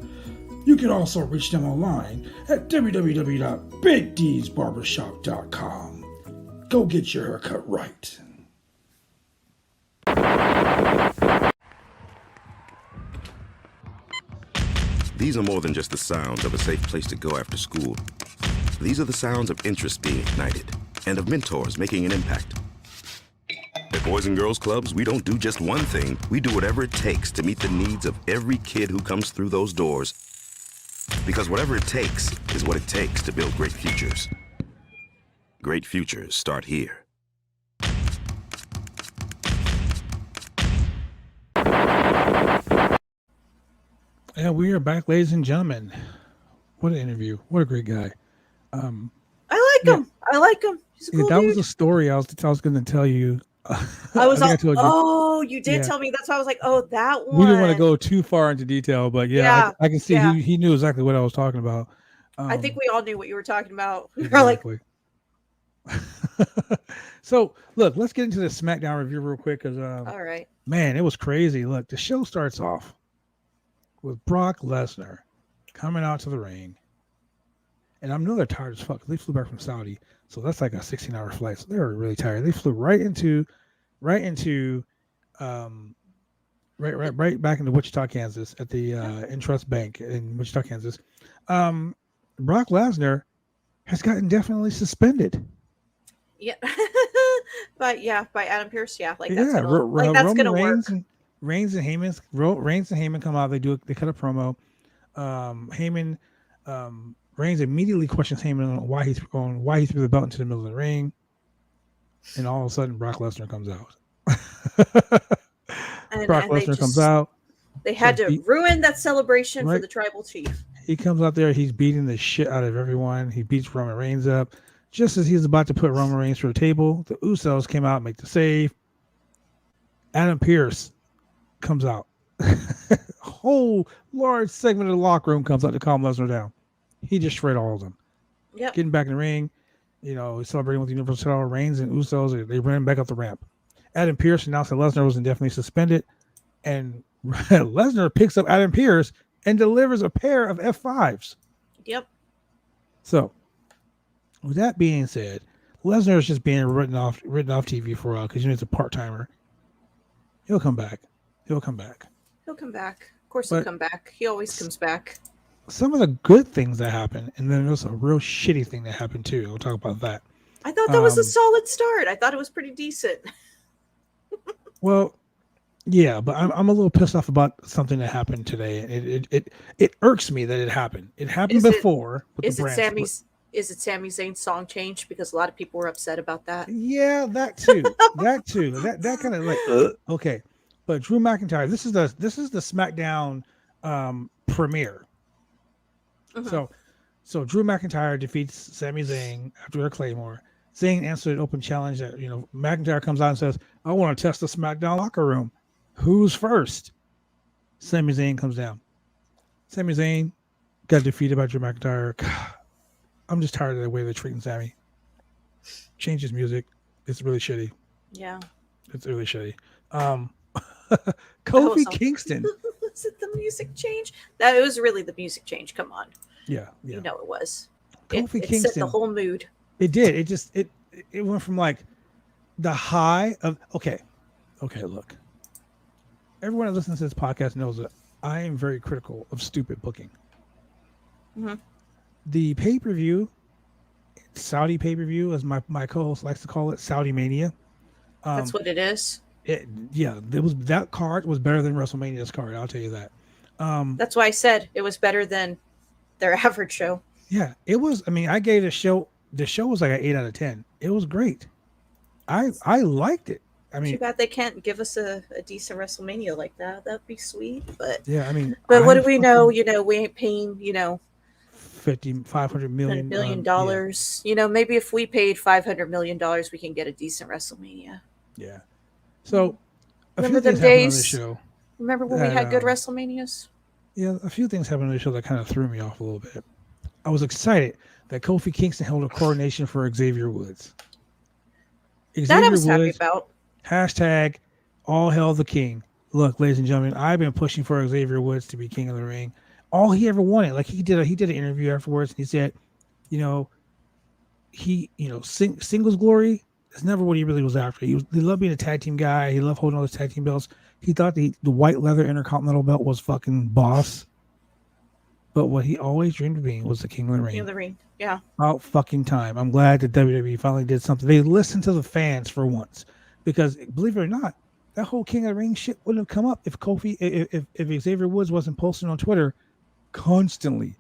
You can also reach them online at www.bigdsbarbershop.com. Go get your haircut right. These are more than just the sounds of a safe place to go after school. These are the sounds of interest being ignited and of mentors making an impact. At Boys and Girls Clubs, we don't do just one thing. We do whatever it takes to meet the needs of every kid who comes through those doors. Because whatever it takes is what it takes to build great futures. Great futures start here. And we are back, ladies and gentlemen. What an interview. What a great guy. I like him. I like him. He's a cool That dude. was a story I was going to tell you. I was think all, told you. oh, you did Yeah. tell me. That's why I was like, oh, that one. We didn't want to go too far into detail, but yeah, I can see yeah. he knew exactly what I was talking about. I think we all knew what you were talking about. We were like, exactly. So look, let's get into the SmackDown review real quick because all right. man, it was crazy. Look, the show starts off with Brock Lesnar coming out to the ring. And I know they're tired as fuck. They flew back from Saudi, so that's like a 16-hour flight. So they're really tired. They flew right back into Wichita, Kansas, at the Intrust Bank in Wichita, Kansas. Brock Lesnar has gotten definitely suspended. Yeah. By Adam Pearce. Yeah. Like Yeah, that's gonna work. Reigns and Heyman come out. They cut a promo. Reigns immediately questions Heyman on why he threw the belt into the middle of the ring, and all of a sudden Brock Lesnar comes out. Brock Lesnar comes out. They had to ruin that celebration for the tribal chief. He comes out there. He's beating the shit out of everyone. He beats Roman Reigns up. Just as he's about to put Roman Reigns through a table, the Usos came out and make the save. Adam Pearce comes out. A whole large segment of the locker room comes out to calm Lesnar down. He just shredded all of them. Yep. Getting back in the ring, celebrating with the Universal title. Reigns and Usos, they ran back up the ramp. Adam Pearce announced that Lesnar was indefinitely suspended, and Lesnar picks up Adam Pearce and delivers a pair of F5s. Yep. So, with that being said, Lesnar is just being written off TV for a while because he's a part-timer. He'll come back. Of course, he'll come back. He always comes back. Some of the good things that happened, and then there's a real shitty thing that happened too. We'll talk about that. I thought that was a solid start. I thought it was pretty decent. Well, yeah, but I'm a little pissed off about something that happened today. It irks me that it happened. It happened before. Is it Sami Zayn's song change? Because a lot of people were upset about that. Yeah, that too. That kind of like okay. But Drew McIntyre, this is the SmackDown premiere. Uh-huh. So Drew McIntyre defeats Sami Zayn after a Claymore. Zayn answered an open challenge that McIntyre comes out and says, "I want to test the SmackDown locker room. Who's first?" Sami Zayn comes down. Sami Zayn got defeated by Drew McIntyre. God, I'm just tired of the way they're treating Sami. Change his music. It's really shitty. Yeah. It's really shitty. Kofi Kingston. Was it the music change? It was really the music change. Come on. Yeah. You know it was. Kofi It Kingston. set the whole mood. It did. It went from like the high of okay, look. Everyone that listens to this podcast knows that I am very critical of stupid booking. Mm-hmm. The pay-per-view, Saudi pay-per-view, as my co-host likes to call it, Saudi Mania. That's what it is. That card was better than WrestleMania's card. I'll tell you that. That's why I said it was better than their average show. Yeah, it was. I mean, I gave the show was like an 8 out of 10. It was great. I liked it. I mean, too bad they can't give us a decent WrestleMania like that. That'd be sweet. But yeah, I mean, but what do we know? We ain't paying. $500 million. $1 billion. Maybe if we paid $500 million, we can get a decent WrestleMania. Yeah. So, remember them days? Remember when we had good WrestleManias? Yeah, a few things happened on the show that kind of threw me off a little bit. I was excited that Kofi Kingston held a coronation for Xavier Woods. That I was happy about. Hashtag all hail the king. Look, ladies and gentlemen, I've been pushing for Xavier Woods to be king of the ring. All he ever wanted, like he did an interview afterwards, and he said, singles glory is never what he really was after. He loved being a tag team guy. He loved holding all those tag team belts. He thought the white leather Intercontinental belt was fucking boss. But what he always dreamed of being was the king of the ring. King of the ring, yeah. About fucking time. I'm glad that WWE finally did something. They listened to the fans for once. Because believe it or not, that whole king of the ring shit wouldn't have come up if if Xavier Woods wasn't posting on Twitter constantly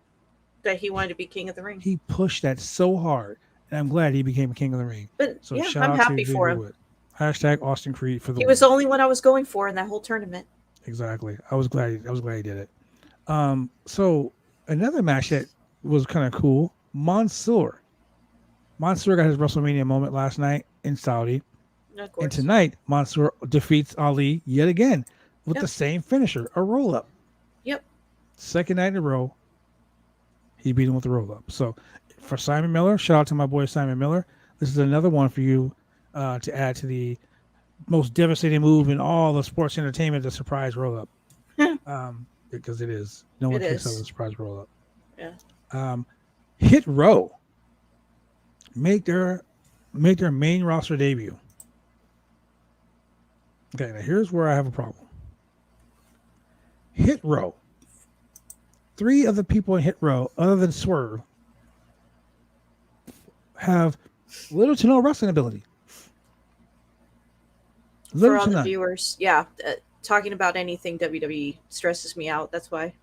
that he wanted to be king of the ring. He pushed that so hard, and I'm glad he became king of the ring. But so yeah, I'm happy for him. Woods. Hashtag Austin Creed for the. He was the only one I was going for in that whole tournament. Exactly. I was glad he did it. So another match that was kind of cool. Mansoor got his WrestleMania moment last night in Saudi. And tonight, Mansoor defeats Ali yet again with the same finisher, a roll-up. Yep. Second night in a row, he beat him with a roll-up. So for Simon Miller, shout out to my boy Simon Miller. This is another one for you to add to the most devastating move in all the sports entertainment, the surprise roll-up. Because it is. No one kicks out a surprise roll-up. Yeah. Hit Row make their main roster debut. Okay, now here's where I have a problem. Hit Row. 3 of the people in Hit Row, other than Swerve, have little to no wrestling ability. For Little all to the none. viewers, yeah, talking about anything WWE stresses me out. That's why.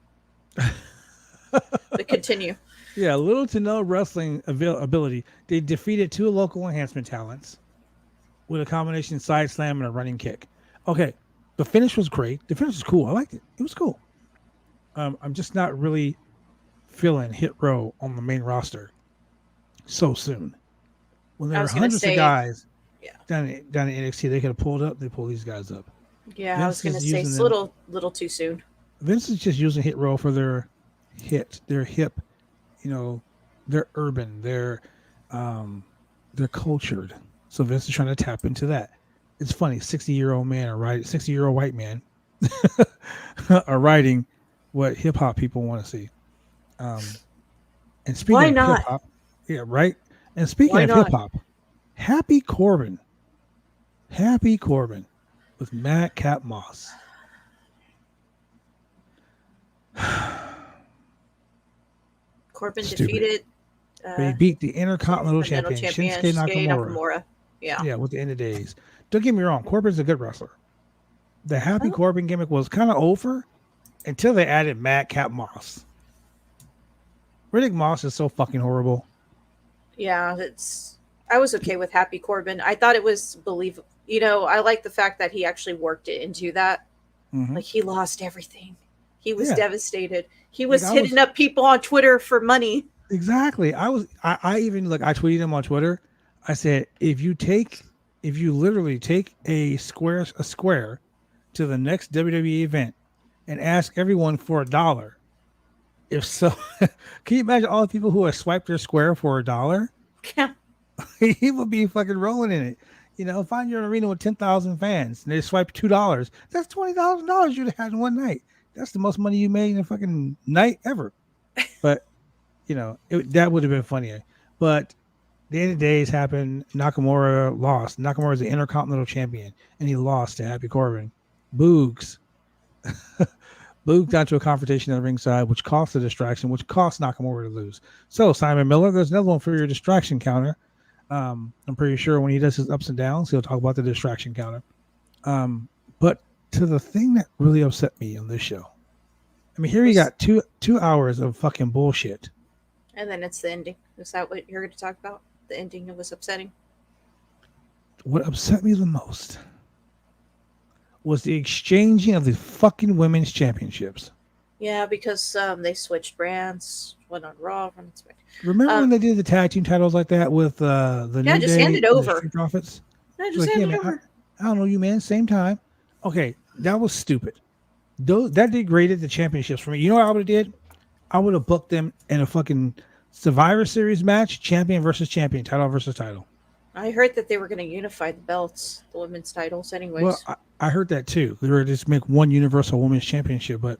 But continue. Yeah, little to no wrestling ability. They defeated 2 local enhancement talents with a combination side slam and a running kick. Okay, the finish was great. The finish was cool. I liked it. It was cool. I'm just not really feeling Hit Row on the main roster so soon. When there I were was gonna hundreds say, of guys yeah. down in NXT, they could have pulled up. They pull these guys up. Yeah, Vince I was gonna is say using it's them. little too soon. Vince is just using Hit Row for their hip, they're urban, they're cultured. So Vince is trying to tap into that. It's funny, 60-year-old man or 60-year-old white man are writing what hip hop people want to see. And speaking Why of not? hip hop, yeah, right. And speaking Why of not? hip hop, Happy Corbin with Madcap Moss. Corbin Stupid. defeated They beat the Intercontinental Continental Champion, Champion Shinsuke Nakamura. Yeah. Yeah, with the end of days. Don't get me wrong, Corbin's a good wrestler. The Happy Oh. Corbin gimmick was kind of over until they added Madcap Moss. Riddick Moss is so fucking horrible. Yeah, I was okay with Happy Corbin. I thought it was believable. I like the fact that he actually worked it into that. Mhm. Like, he lost everything. He was Yeah. devistated. He was Like, hitting up people on Twitter for money. Exactly. I even I tweeted him on Twitter. I said, if you literally take a square to the next WWE event and ask everyone for $1, if so, can you imagine all the people who have swiped their square for $1? Yeah. He would be fucking rolling in it. Find your arena with 10,000 fans and they swipe $2. That's $20,000 you'd have had in one night. That's the most money you made in a fucking night ever. But that would have been funnier. But the end of the days happened. Nakamura lost. Nakamura is the Intercontinental Champion, and he lost to Happy Corbin. Boogs. Boogs got to a confrontation at the ringside, which cost a distraction, which cost Nakamura to lose. So, Simon Miller, there's another one for your distraction counter. I'm pretty sure when he does his ups and downs, he'll talk about the distraction counter. But to the thing that really upset me on this show, I mean, here you got two hours of fucking bullshit. And then it's the ending. Is that what you're going to talk about? The ending was upsetting. What upset me the most was the exchanging of the fucking women's championships. Yeah, because they switched brands, went on Raw, went on SmackDown. Remember when they did the tag team titles like that with the New just Day hand it and the over. Street Profits? Yeah, just hand it over. I don't know you, man. Same time. Okay, that was stupid. That degraded the championships for me. You know what I would have did? I would have booked them in a fucking Survivor Series match, champion versus champion, title versus title. I heard that they were going to unify the belts, the women's titles, anyways. Well, I heard that too. They were just make one Universal Women's Championship, but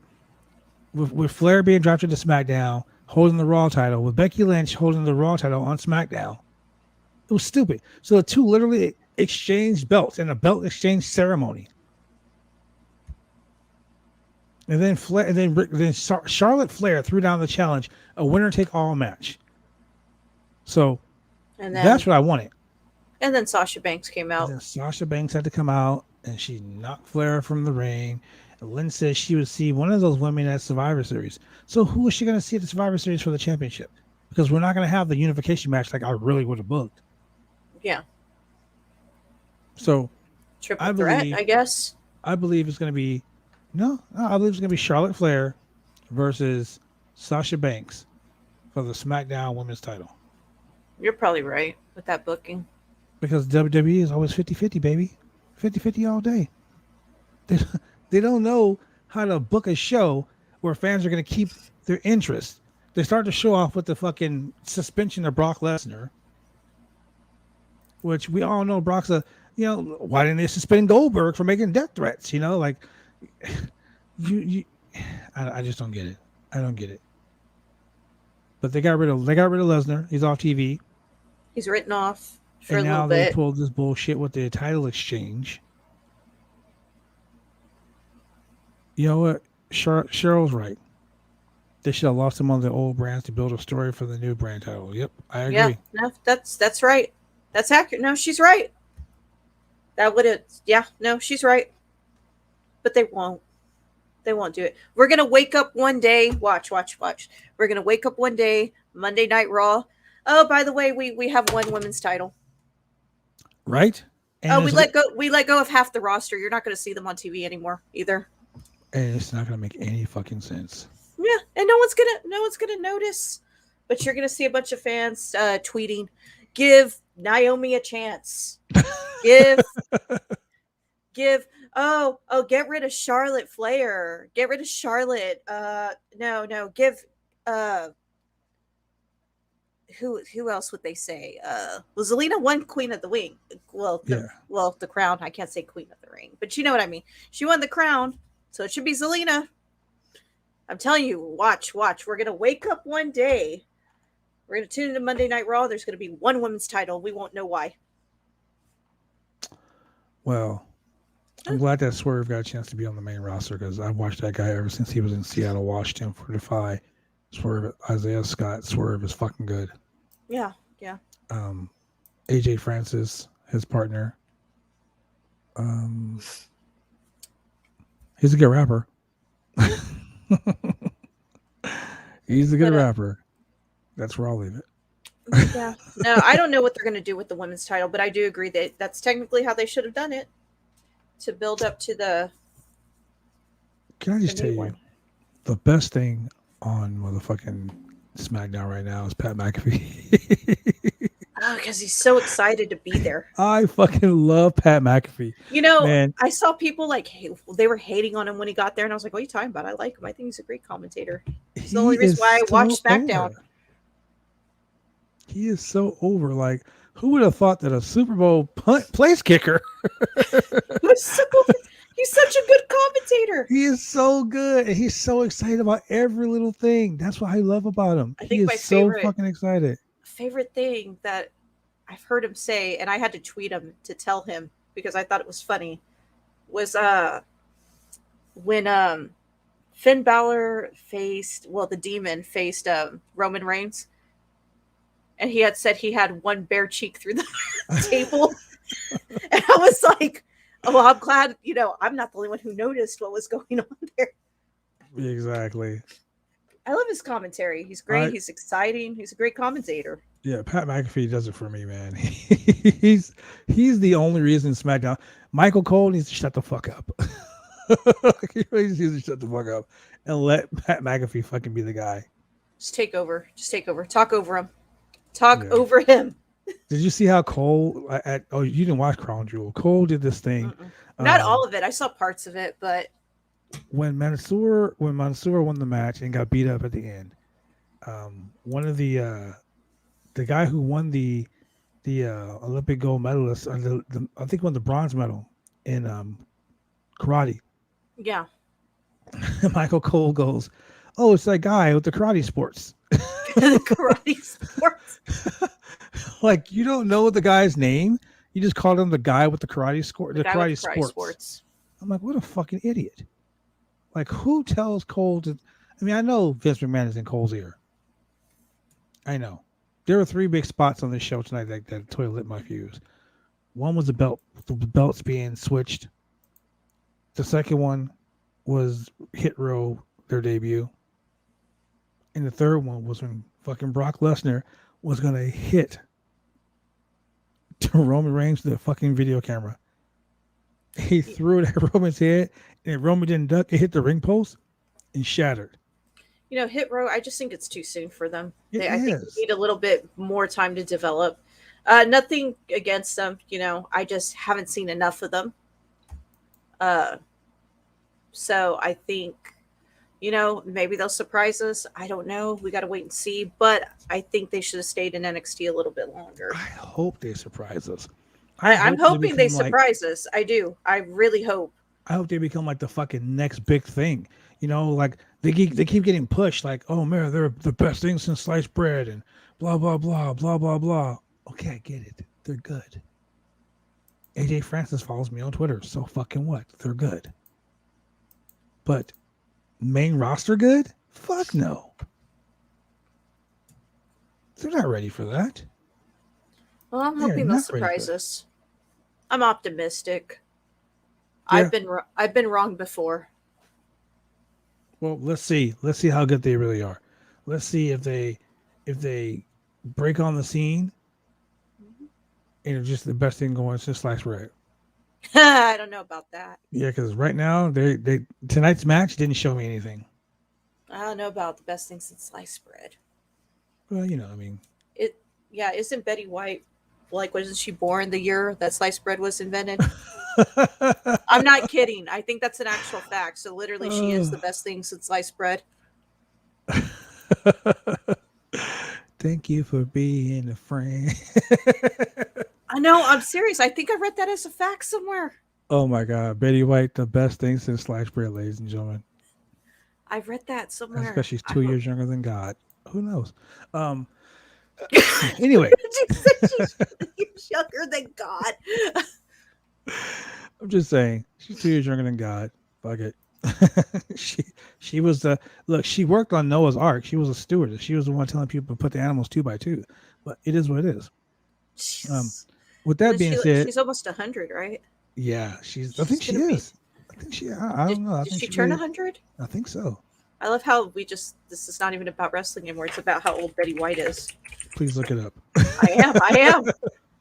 with Flair being dropped into SmackDown, holding the Raw title, with Becky Lynch holding the Raw title on SmackDown, it was stupid. So the two literally exchanged belts in a belt exchange ceremony. And then Charlotte Flair threw down the challenge, a winner take all match. So and then, that's what I wanted. And then Sasha Banks came out. And then Sasha Banks had to come out and she knocked Flair from the ring. And Lynn said she would see one of those women at Survivor Series. So who is she going to see at the Survivor Series for the championship? Because we're not going to have the unification match like I really would have booked. Yeah. So Triple threat, I guess. I believe it's going to be I believe it's going to be Charlotte Flair versus Sasha Banks for the SmackDown Women's title. You're probably right with that booking. Because WWE is always 50-50, baby. 50-50 all day. They don't know how to book a show where fans are going to keep their interest. They start to show off with the fucking suspension of Brock Lesnar, which we all know Brock's why didn't they suspend Goldberg for making death threats? I just don't get it. I don't get it. But they got rid of Lesnar. He's off TV. He's written off for And a now little they bit. pulled this bullshit with the title exchange. You know what? Cheryl's right. They should have lost him on the old brands to build a story for the new brand title. Yep, I agree. Yeah, no, that's right. That's accurate. No, she's right. That would have. Yeah, no, she's right. But they won't. They won't do it. We're gonna wake up one day. Watch. We're gonna wake up one day. Monday Night Raw. Oh, by the way, we have one women's title. Right? And Oh, we let go of half the roster. You're not gonna see them on TV anymore either. And it's not gonna make any fucking sense. Yeah, and no one's gonna notice. But you're gonna see a bunch of fans tweeting, "Give Naomi a chance. Give." Oh, get rid of Charlotte Flair. Get rid of Charlotte. No, give who else would they say? Well, Zelina won Queen of the Ring. Well, the crown. I can't say Queen of the Ring, but you know what I mean. She won the crown, so it should be Zelina. I'm telling you, watch. We're gonna wake up one day. We're gonna tune into Monday Night Raw. There's gonna be one women's title. We won't know why. Well, I'm glad that Swerve got a chance to be on the main roster because I've watched that guy ever since he was in Seattle, Washington for Defy. Swerve, Isaiah Scott, Swerve is fucking good. Yeah. AJ Francis, his partner. He's a good rapper. He's a good rapper. That's where I'll leave it. Yeah. No, I don't know what they're going to do with the women's title, but I do agree that that's technically how they should have done it to build up to the. Can I just tell you, one. the best thing on motherfucking SmackDown right now is Pat McAfee. Oh, because he's so excited to be there. I fucking love Pat McAfee. You know, Man. I saw people they were hating on him when he got there, and I was like, "What are you talking about? I like him. I think he's a great commentator." It's the only reason why I watched SmackDown. Over. He is so over. Like, who would have thought that a Super Bowl place kicker? He's such a good commentator. He is so good, and he's so excited about every little thing. That's what I love about him. I think he my is so favorite- fucking excited. Favorite thing that I've heard him say, and I had to tweet him to tell him because I thought it was funny, was when Finn Balor the Demon faced Roman Reigns, and he had said he had one bare cheek through the table, and I was like, "Oh, well, I'm glad I'm not the only one who noticed what was going on there." Exactly. I love his commentary. He's great. He's exciting. He's a great commentator. Yeah, Pat McAfee does it for me, man. He's the only reason SmackDown. Michael Cole needs to shut the fuck up. He really needs to shut the fuck up and let Pat McAfee fucking be the guy. Just take over. Talk over him. Over him. Did you see how Cole you didn't watch Crown Jewel? Cole did this thing. Not all of it. I saw parts of it, but when Mansoor won the match and got beat up at the end, one of the guy who won the Olympic gold medalist, I think won the bronze medal in karate. Yeah. Michael Cole goes, "Oh, it's that guy with the karate sports." The karate sports. Like, you don't know the guy's name. You just called him the guy with the karate karate sports. I'm like, what a fucking idiot. Like, who tells Cole to... I mean, I know Vince McMahon is in Cole's ear. I know. There were 3 big spots on this show tonight that totally lit my fuse. One was the belts being switched. The second one was Hit Row, their debut. And the third one was when fucking Brock Lesnar was going to hit to Roman Reigns with the fucking video camera. He threw it at Roman's head, and Roman didn't duck. It hit the ring post and shattered. Hit Row, I just think it's too soon for them. I think is. they need a little bit more time to develop. Nothing against them. I just haven't seen enough of them. So I think, maybe they'll surprise us. I don't know. We got to wait and see. But I think they should have stayed in NXT a little bit longer. I hope they surprise us. I'm hoping they surprise us. I do. I really hope. I hope they become like the fucking next big thing. You know, like they keep getting pushed. Like, oh man, they're the best thing since sliced bread, and blah blah blah blah blah blah. Okay, I get it. They're good. AJ Francis follows me on Twitter. So fucking what? They're good. But main roster good? Fuck no. They're not ready for that. Well, I'm They are hoping they'll not ready for surprise that. us. I'm optimistic. Yeah. I've been wrong before. Well, let's see. Let's see how good they really are. Let's see if they break on the scene and it's just the best thing going since sliced bread. I don't know about that. Yeah, because right now they tonight's match didn't show me anything. I don't know about the best thing since sliced bread. Well, you know, I mean, Isn't Betty White, like, wasn't she born the year that sliced bread was invented? I'm not kidding. I think that's an actual fact. So literally, she is the best thing since sliced bread. Thank you for being a friend. I know. I'm serious. I think I read that as a fact somewhere. Oh my God, Betty White, the best thing since sliced bread, ladies and gentlemen. I read that somewhere. That's because she's 2 years younger than God. Who knows? Anyway, She said she's 2 years younger than God. I'm just saying she's 2 years younger than God. Fuck it. she was the look. She worked on Noah's Ark. She was a stewardess. She was the one telling people to put the animals 2 by 2. But it is what it is. With that being said, she's almost 100, right? yeah, I think she is. I think she. I don't know. I Did think she turn really- 100? I think so. I love how this is not even about wrestling anymore. It's about how old Betty White is. Please look it up. I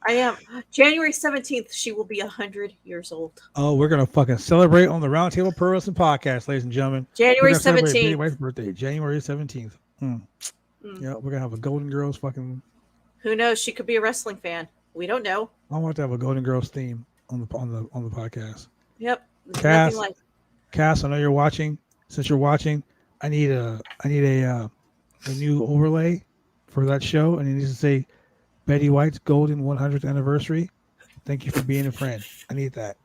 am. January 17th, she will be 100 years old. Oh, we're gonna fucking celebrate on the Roundtable Pro Wrestling Podcast, ladies and gentlemen. January We're gonna celebrate Betty 17th. White's birthday, January 17th. Yeah, we're gonna have a Golden Girls fucking. Who knows? She could be a wrestling fan. We don't know. I want to have a Golden Girls theme on the podcast. Yep. There's Cass, nothing like Cass, I know you're watching. Since you're watching, I need a new overlay for that show, and it needs to say Betty White's Golden 100th anniversary. Thank you for being a friend. I need that.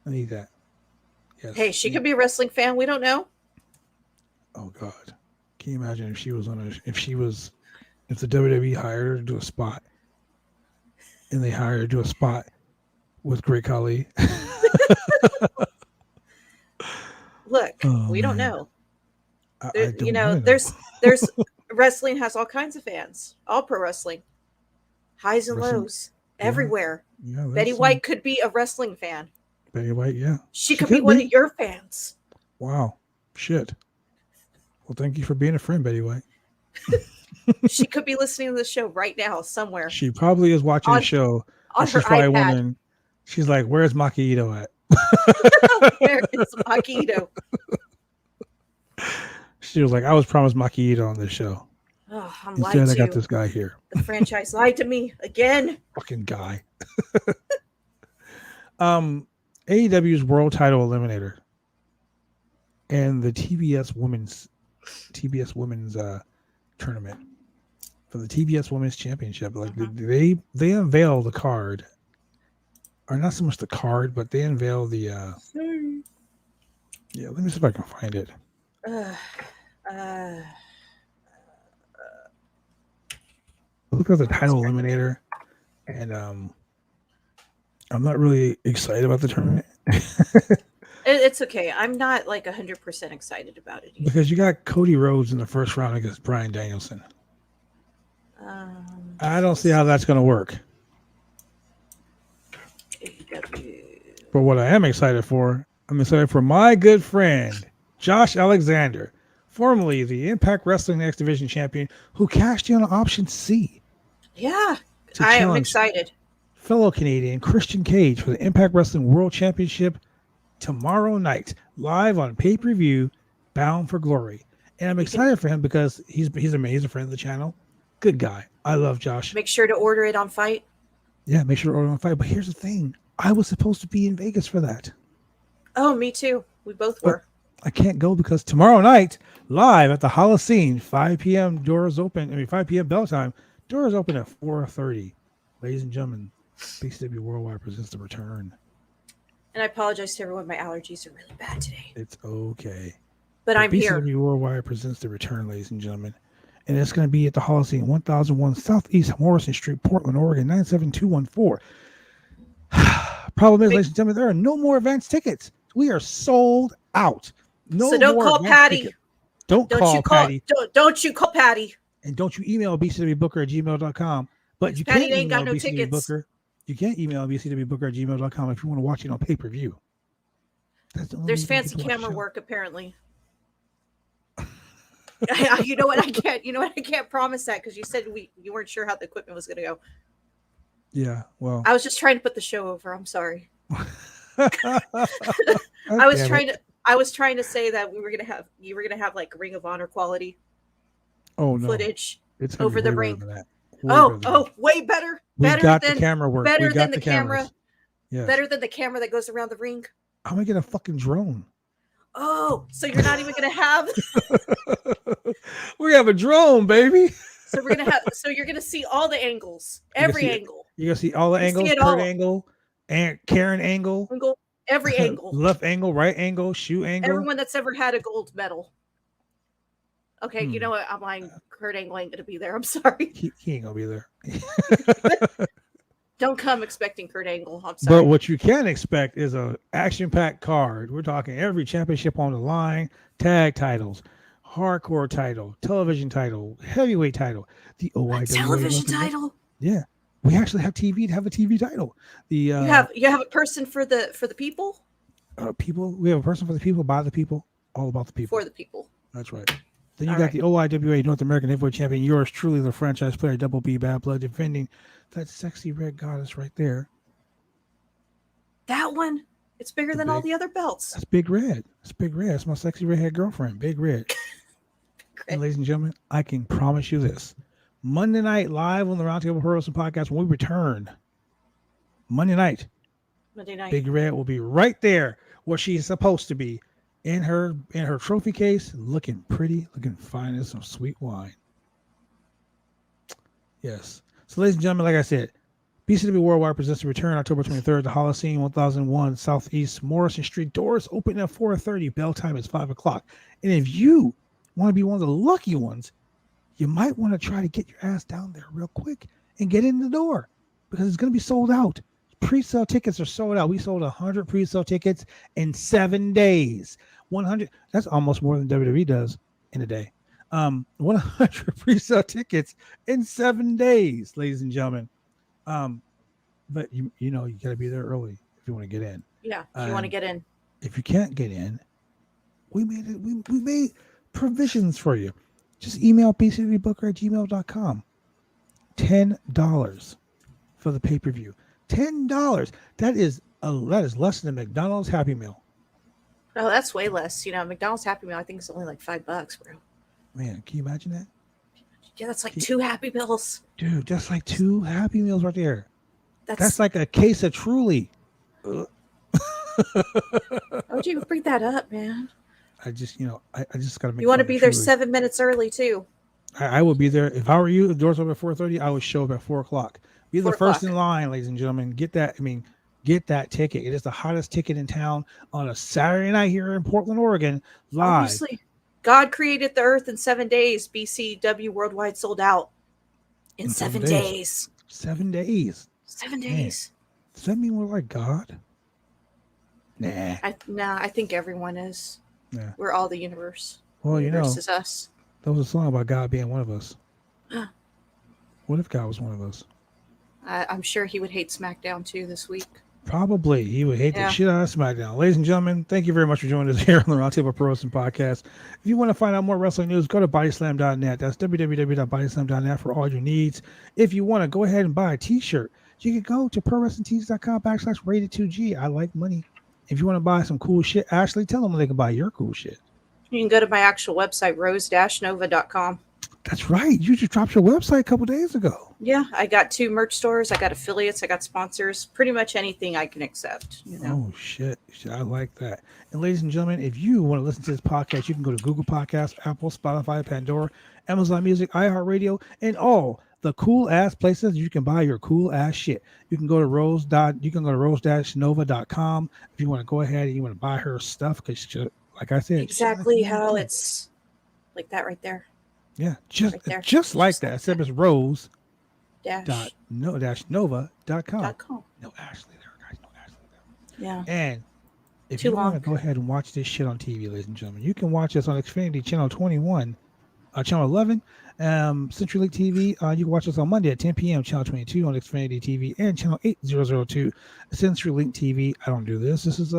Yes. Hey, she could be a wrestling fan. We don't know. Oh God, can you imagine if the WWE hired her to do a spot, and they hired her to do a spot with Great Khali? Look, Oh, we don't man. know. I There, don't you know, wanna there's wrestling has all kinds of fans. All pro wrestling, highs and Wrestling- lows, yeah. everywhere. Yeah, there's Betty some- White could be a wrestling fan. Betty White, yeah. She could be one of your fans. Wow, shit. Well, thank you for being a friend, Betty White. She could be listening to the show right now somewhere She probably is watching the show. on and her she's probably iPad. wondering. She's like, "Where's Makiito at?" Where is Akito? She was like, "I was promised Makiito on this show. Oh, I'm lied Instead, I got to. this guy here. The franchise lied to me again. Fucking guy." AEW's World Title Eliminator and the TBS Women's tournament for the TBS Women's Championship. Like they unveil the card, or not so much the card, but they unveil the. Yeah, let me see if I can find it. Look at the title eliminator, and I'm not really excited about the tournament It's okay. I'm not like 100% excited about it either. because you got Cody Rhodes in the first round against Bryan Danielson. I don't see how that's going to work. But what I am excited for, I'm excited for my good friend Josh Alexander, formerly the Impact Wrestling X Division champion, who cashed in on option C. Yeah, to I am challenge excited. fellow Canadian Christian Cage for the Impact Wrestling World Championship tomorrow night, live on pay-per-view, Bound for Glory. And I'm excited for him because he's a friend of the channel. Good guy. I love Josh. Make sure to order it on Fight. Yeah, make sure to order on Fight. But here's the thing. I was supposed to be in Vegas for that. Oh, me too. We both were. I can't go because tomorrow night, live at the Holocene, 5 p.m. doors open. 5 p.m. bell time. Doors open at 4:30. Ladies and gentlemen, BCW Worldwide presents The Return. And I apologize to everyone. My allergies are really bad today. It's okay. But I'm here. BCW Worldwide presents The Return, ladies and gentlemen. And it's going to be at the Holocene, 1001 Southeast Morrison Street, Portland, Oregon, 97214. Problem is, ladies and gentlemen, there are no more advance tickets. We are sold out. No So don't more call advance Patty. tickets. Don't call Patty. Don't you call Patty. And don't you email bcwbooker@gmail.com. But you Patty can't ain't got email no BCW tickets. Booker. You can't email bcwbooker@gmail.com if you want to watch it on pay-per-view. That's the only There's way you fancy can watch the camera show. work apparently. You know what? I can't promise that because you said you weren't sure how the equipment was going to go. Yeah, well. I was just trying to put the show over. I'm sorry. I I was trying to say that you were gonna have like Ring of Honor quality footage It's gonna over be the way ring. better than that. Way better. We Better got than the camera work. better We got than the the camera. cameras. Yes. Better than the camera that goes around the ring. I'm gonna get a fucking drone. Oh, so you're not even gonna have. We have a drone, baby. So we're gonna have. So you're gonna see all the angles, every angle. You're gonna see all the You see angles. it Kurt all. angle, and Karen angle, Every angle. left angle, right angle, shoe angle. Everyone that's ever had a gold medal. Okay, you Hmm. know what? I'm lying. Kurt Angle ain't gonna be there. I'm sorry. He ain't gonna be there. Don't come expecting Kurt Angle. I'm sorry. But what you can expect is a action-packed card. We're talking every championship on the line, tag titles, hardcore title, television title, heavyweight title, the OIW television title. Yeah, we actually have TV to have a TV title. The You have a person for the people. People. We have a person for the people, by the people, all about the people. For the people. That's right. Then you All got right. the OIWA North American Heavyweight Champion, yours truly, the franchise player, Double B Bad Blood, defending that sexy red goddess right there. That one, it's bigger than all big- the other belts. That's Big Red. It's Big Red. It's my sexy redhead girlfriend, Big Red. And ladies and gentlemen, I can promise you this. Monday night, live on the Roundtable Pro Wrestling Podcast, when we return, Monday night, Big Red will be right there where she's supposed to be, in her trophy case, looking pretty, looking fine as some sweet wine. Yes. So, ladies and gentlemen, like I said, BCW Worldwide presents the return October 23rd, the Holocene, 1001 Southeast Morrison Street. Doors open at 4:30. Bell time is 5 o'clock. And if you want to be one of the lucky ones, you might want to try to get your ass down there real quick and get in the door because it's going to be sold out. Pre-sale tickets are sold out. We sold 100 pre-sale tickets in 7 days. 100. That's almost more than WWE does in a day. 100 pre-sale tickets in 7 days, ladies and gentlemen. But you know you got to be there early if you want to get in. Yeah, if you want to get in. If you can't get in, we made provisions for you. Just email bcwbooker@gmail.com. $10 for the pay-per-view. $10. That is less than a McDonald's Happy Meal. Oh, that's way less. You know, McDonald's Happy Meal, I think it's only like $5, bro. Man, can you imagine that? Yeah, that's like 2 Happy Meals. Dude, that's like 2 Happy Meals right there. That's That's like a case of Truly. How'd you bring that up, man? I just got to make. You want to fun be of there Truly. 7 minutes early too. I would be there if I were you. The doors open at 4:30. I would show up at 4 o'clock. Be the 4 first o'clock. in line, ladies and gentlemen. Get that ticket. It is the hottest ticket in town on a Saturday night here in Portland, Oregon. Live. Obviously, God created the earth in 7 days. BCW Worldwide sold out in 7 days. 7 days. 7 Man. days. Does that mean we're like God? Nah. I think everyone is. Yeah. We're all the universe. Well, The you know, universe is us. there was a song about God being one of us. What if God was one of us? I'm sure he would hate SmackDown too this week. Probably. He would hate the Yeah. shit out of SmackDown. Ladies and gentlemen, thank you very much for joining us here on the Roundtable Pro Wrestling Podcast. If you want to find out more wrestling news, go to bodyslam.net. That's www.bodyslam.net for all your needs. If you want to go ahead and buy a t-shirt, you can go to prowrestlingtees.com/rated2G. I like money. If you want to buy some cool shit, Ashley, tell them they can buy your cool shit. You can go to my actual website, rose-nova.com. That's right. You just dropped your website a couple days ago. Yeah, I got 2 merch stores. I got affiliates. I got sponsors. Pretty much anything I can accept. You know? Oh, shit. I like that. And ladies and gentlemen, if you want to listen to this podcast, you can go to Google Podcasts, Apple, Spotify, Pandora, Amazon Music, iHeartRadio, and all the cool ass places you can buy your cool ass shit. You can go to rose-nova.com if you want to go ahead and you want to buy her stuff because, like I said, Exactly how it's like that right there. Yeah, right there. just like that. Except it's rose Dash. nova.com. .com. No Ashley there, guys. No Ashley there. Yeah. And if Too you want to long. go ahead and watch this shit on TV, ladies and gentlemen, you can watch us on Xfinity Channel 21, Channel 11, Century Link TV. You can watch us on Monday at 10 p.m. Channel 22 on Xfinity TV and Channel 8002 Century Link TV. I don't do this. This is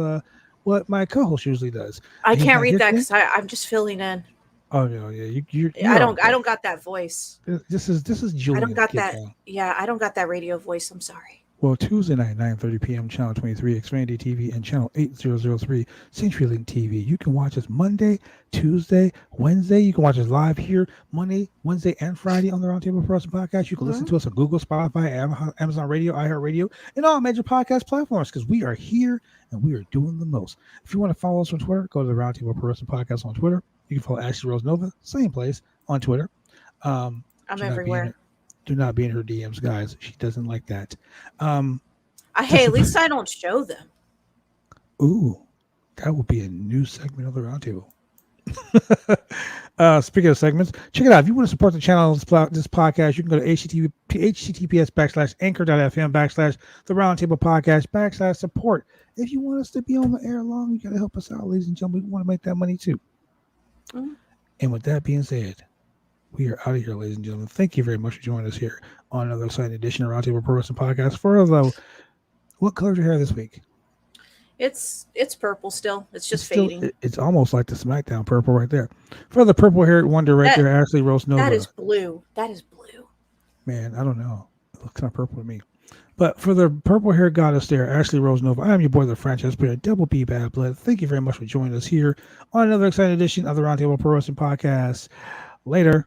what my co-host usually does. I And he's can't not read here that today? because I'm just filling in. Oh no, yeah, you I don't got that voice. This is Julian. I don't got that. Gitmo. Yeah, I don't got that radio voice. I'm sorry. Well, Tuesday night, 9:30 p.m., Channel 23, Xfinity TV, and Channel 8003, CenturyLink TV. You can watch us Monday, Tuesday, Wednesday. You can watch us live here Monday, Wednesday, and Friday on the Roundtable Pro Wrestling Podcast. You can listen to us on Google, Spotify, Amazon Radio, iHeartRadio, and all major podcast platforms because we are here and we are doing the most. If you want to follow us on Twitter, go to the Roundtable Pro Wrestling Podcast on Twitter. You can follow Ashley Rose Nova, same place on Twitter. I'm everywhere. Do not be in her DMs, guys. She doesn't like that. Hey, at least I don't show them. Ooh, that will be a new segment of the Roundtable. Speaking of segments, check it out. If you want to support the channel, this podcast, you can go to https://anchor.fm/the Roundtable Podcast /support. If you want us to be on the air long, you got to help us out, ladies and gentlemen. We want to make that money too. And with that being said, we are out of here, ladies and gentlemen. Thank you very much for joining us here on another exciting edition of Roundtable Pro Wrestling Podcast. What color is your hair this week? It's purple still. It's just still, fading. It's almost like the Smackdown purple right there. For the purple-haired wonder right there, Ashley Rose Nova. That is blue. Man, I don't know. It looks kind of purple to me. But for the purple-haired goddess there, Ashley Rose Nova, I am your boy, the franchise player, Double B Bad Blood. Thank you very much for joining us here on another exciting edition of the Roundtable Pro Wrestling Podcast. Later.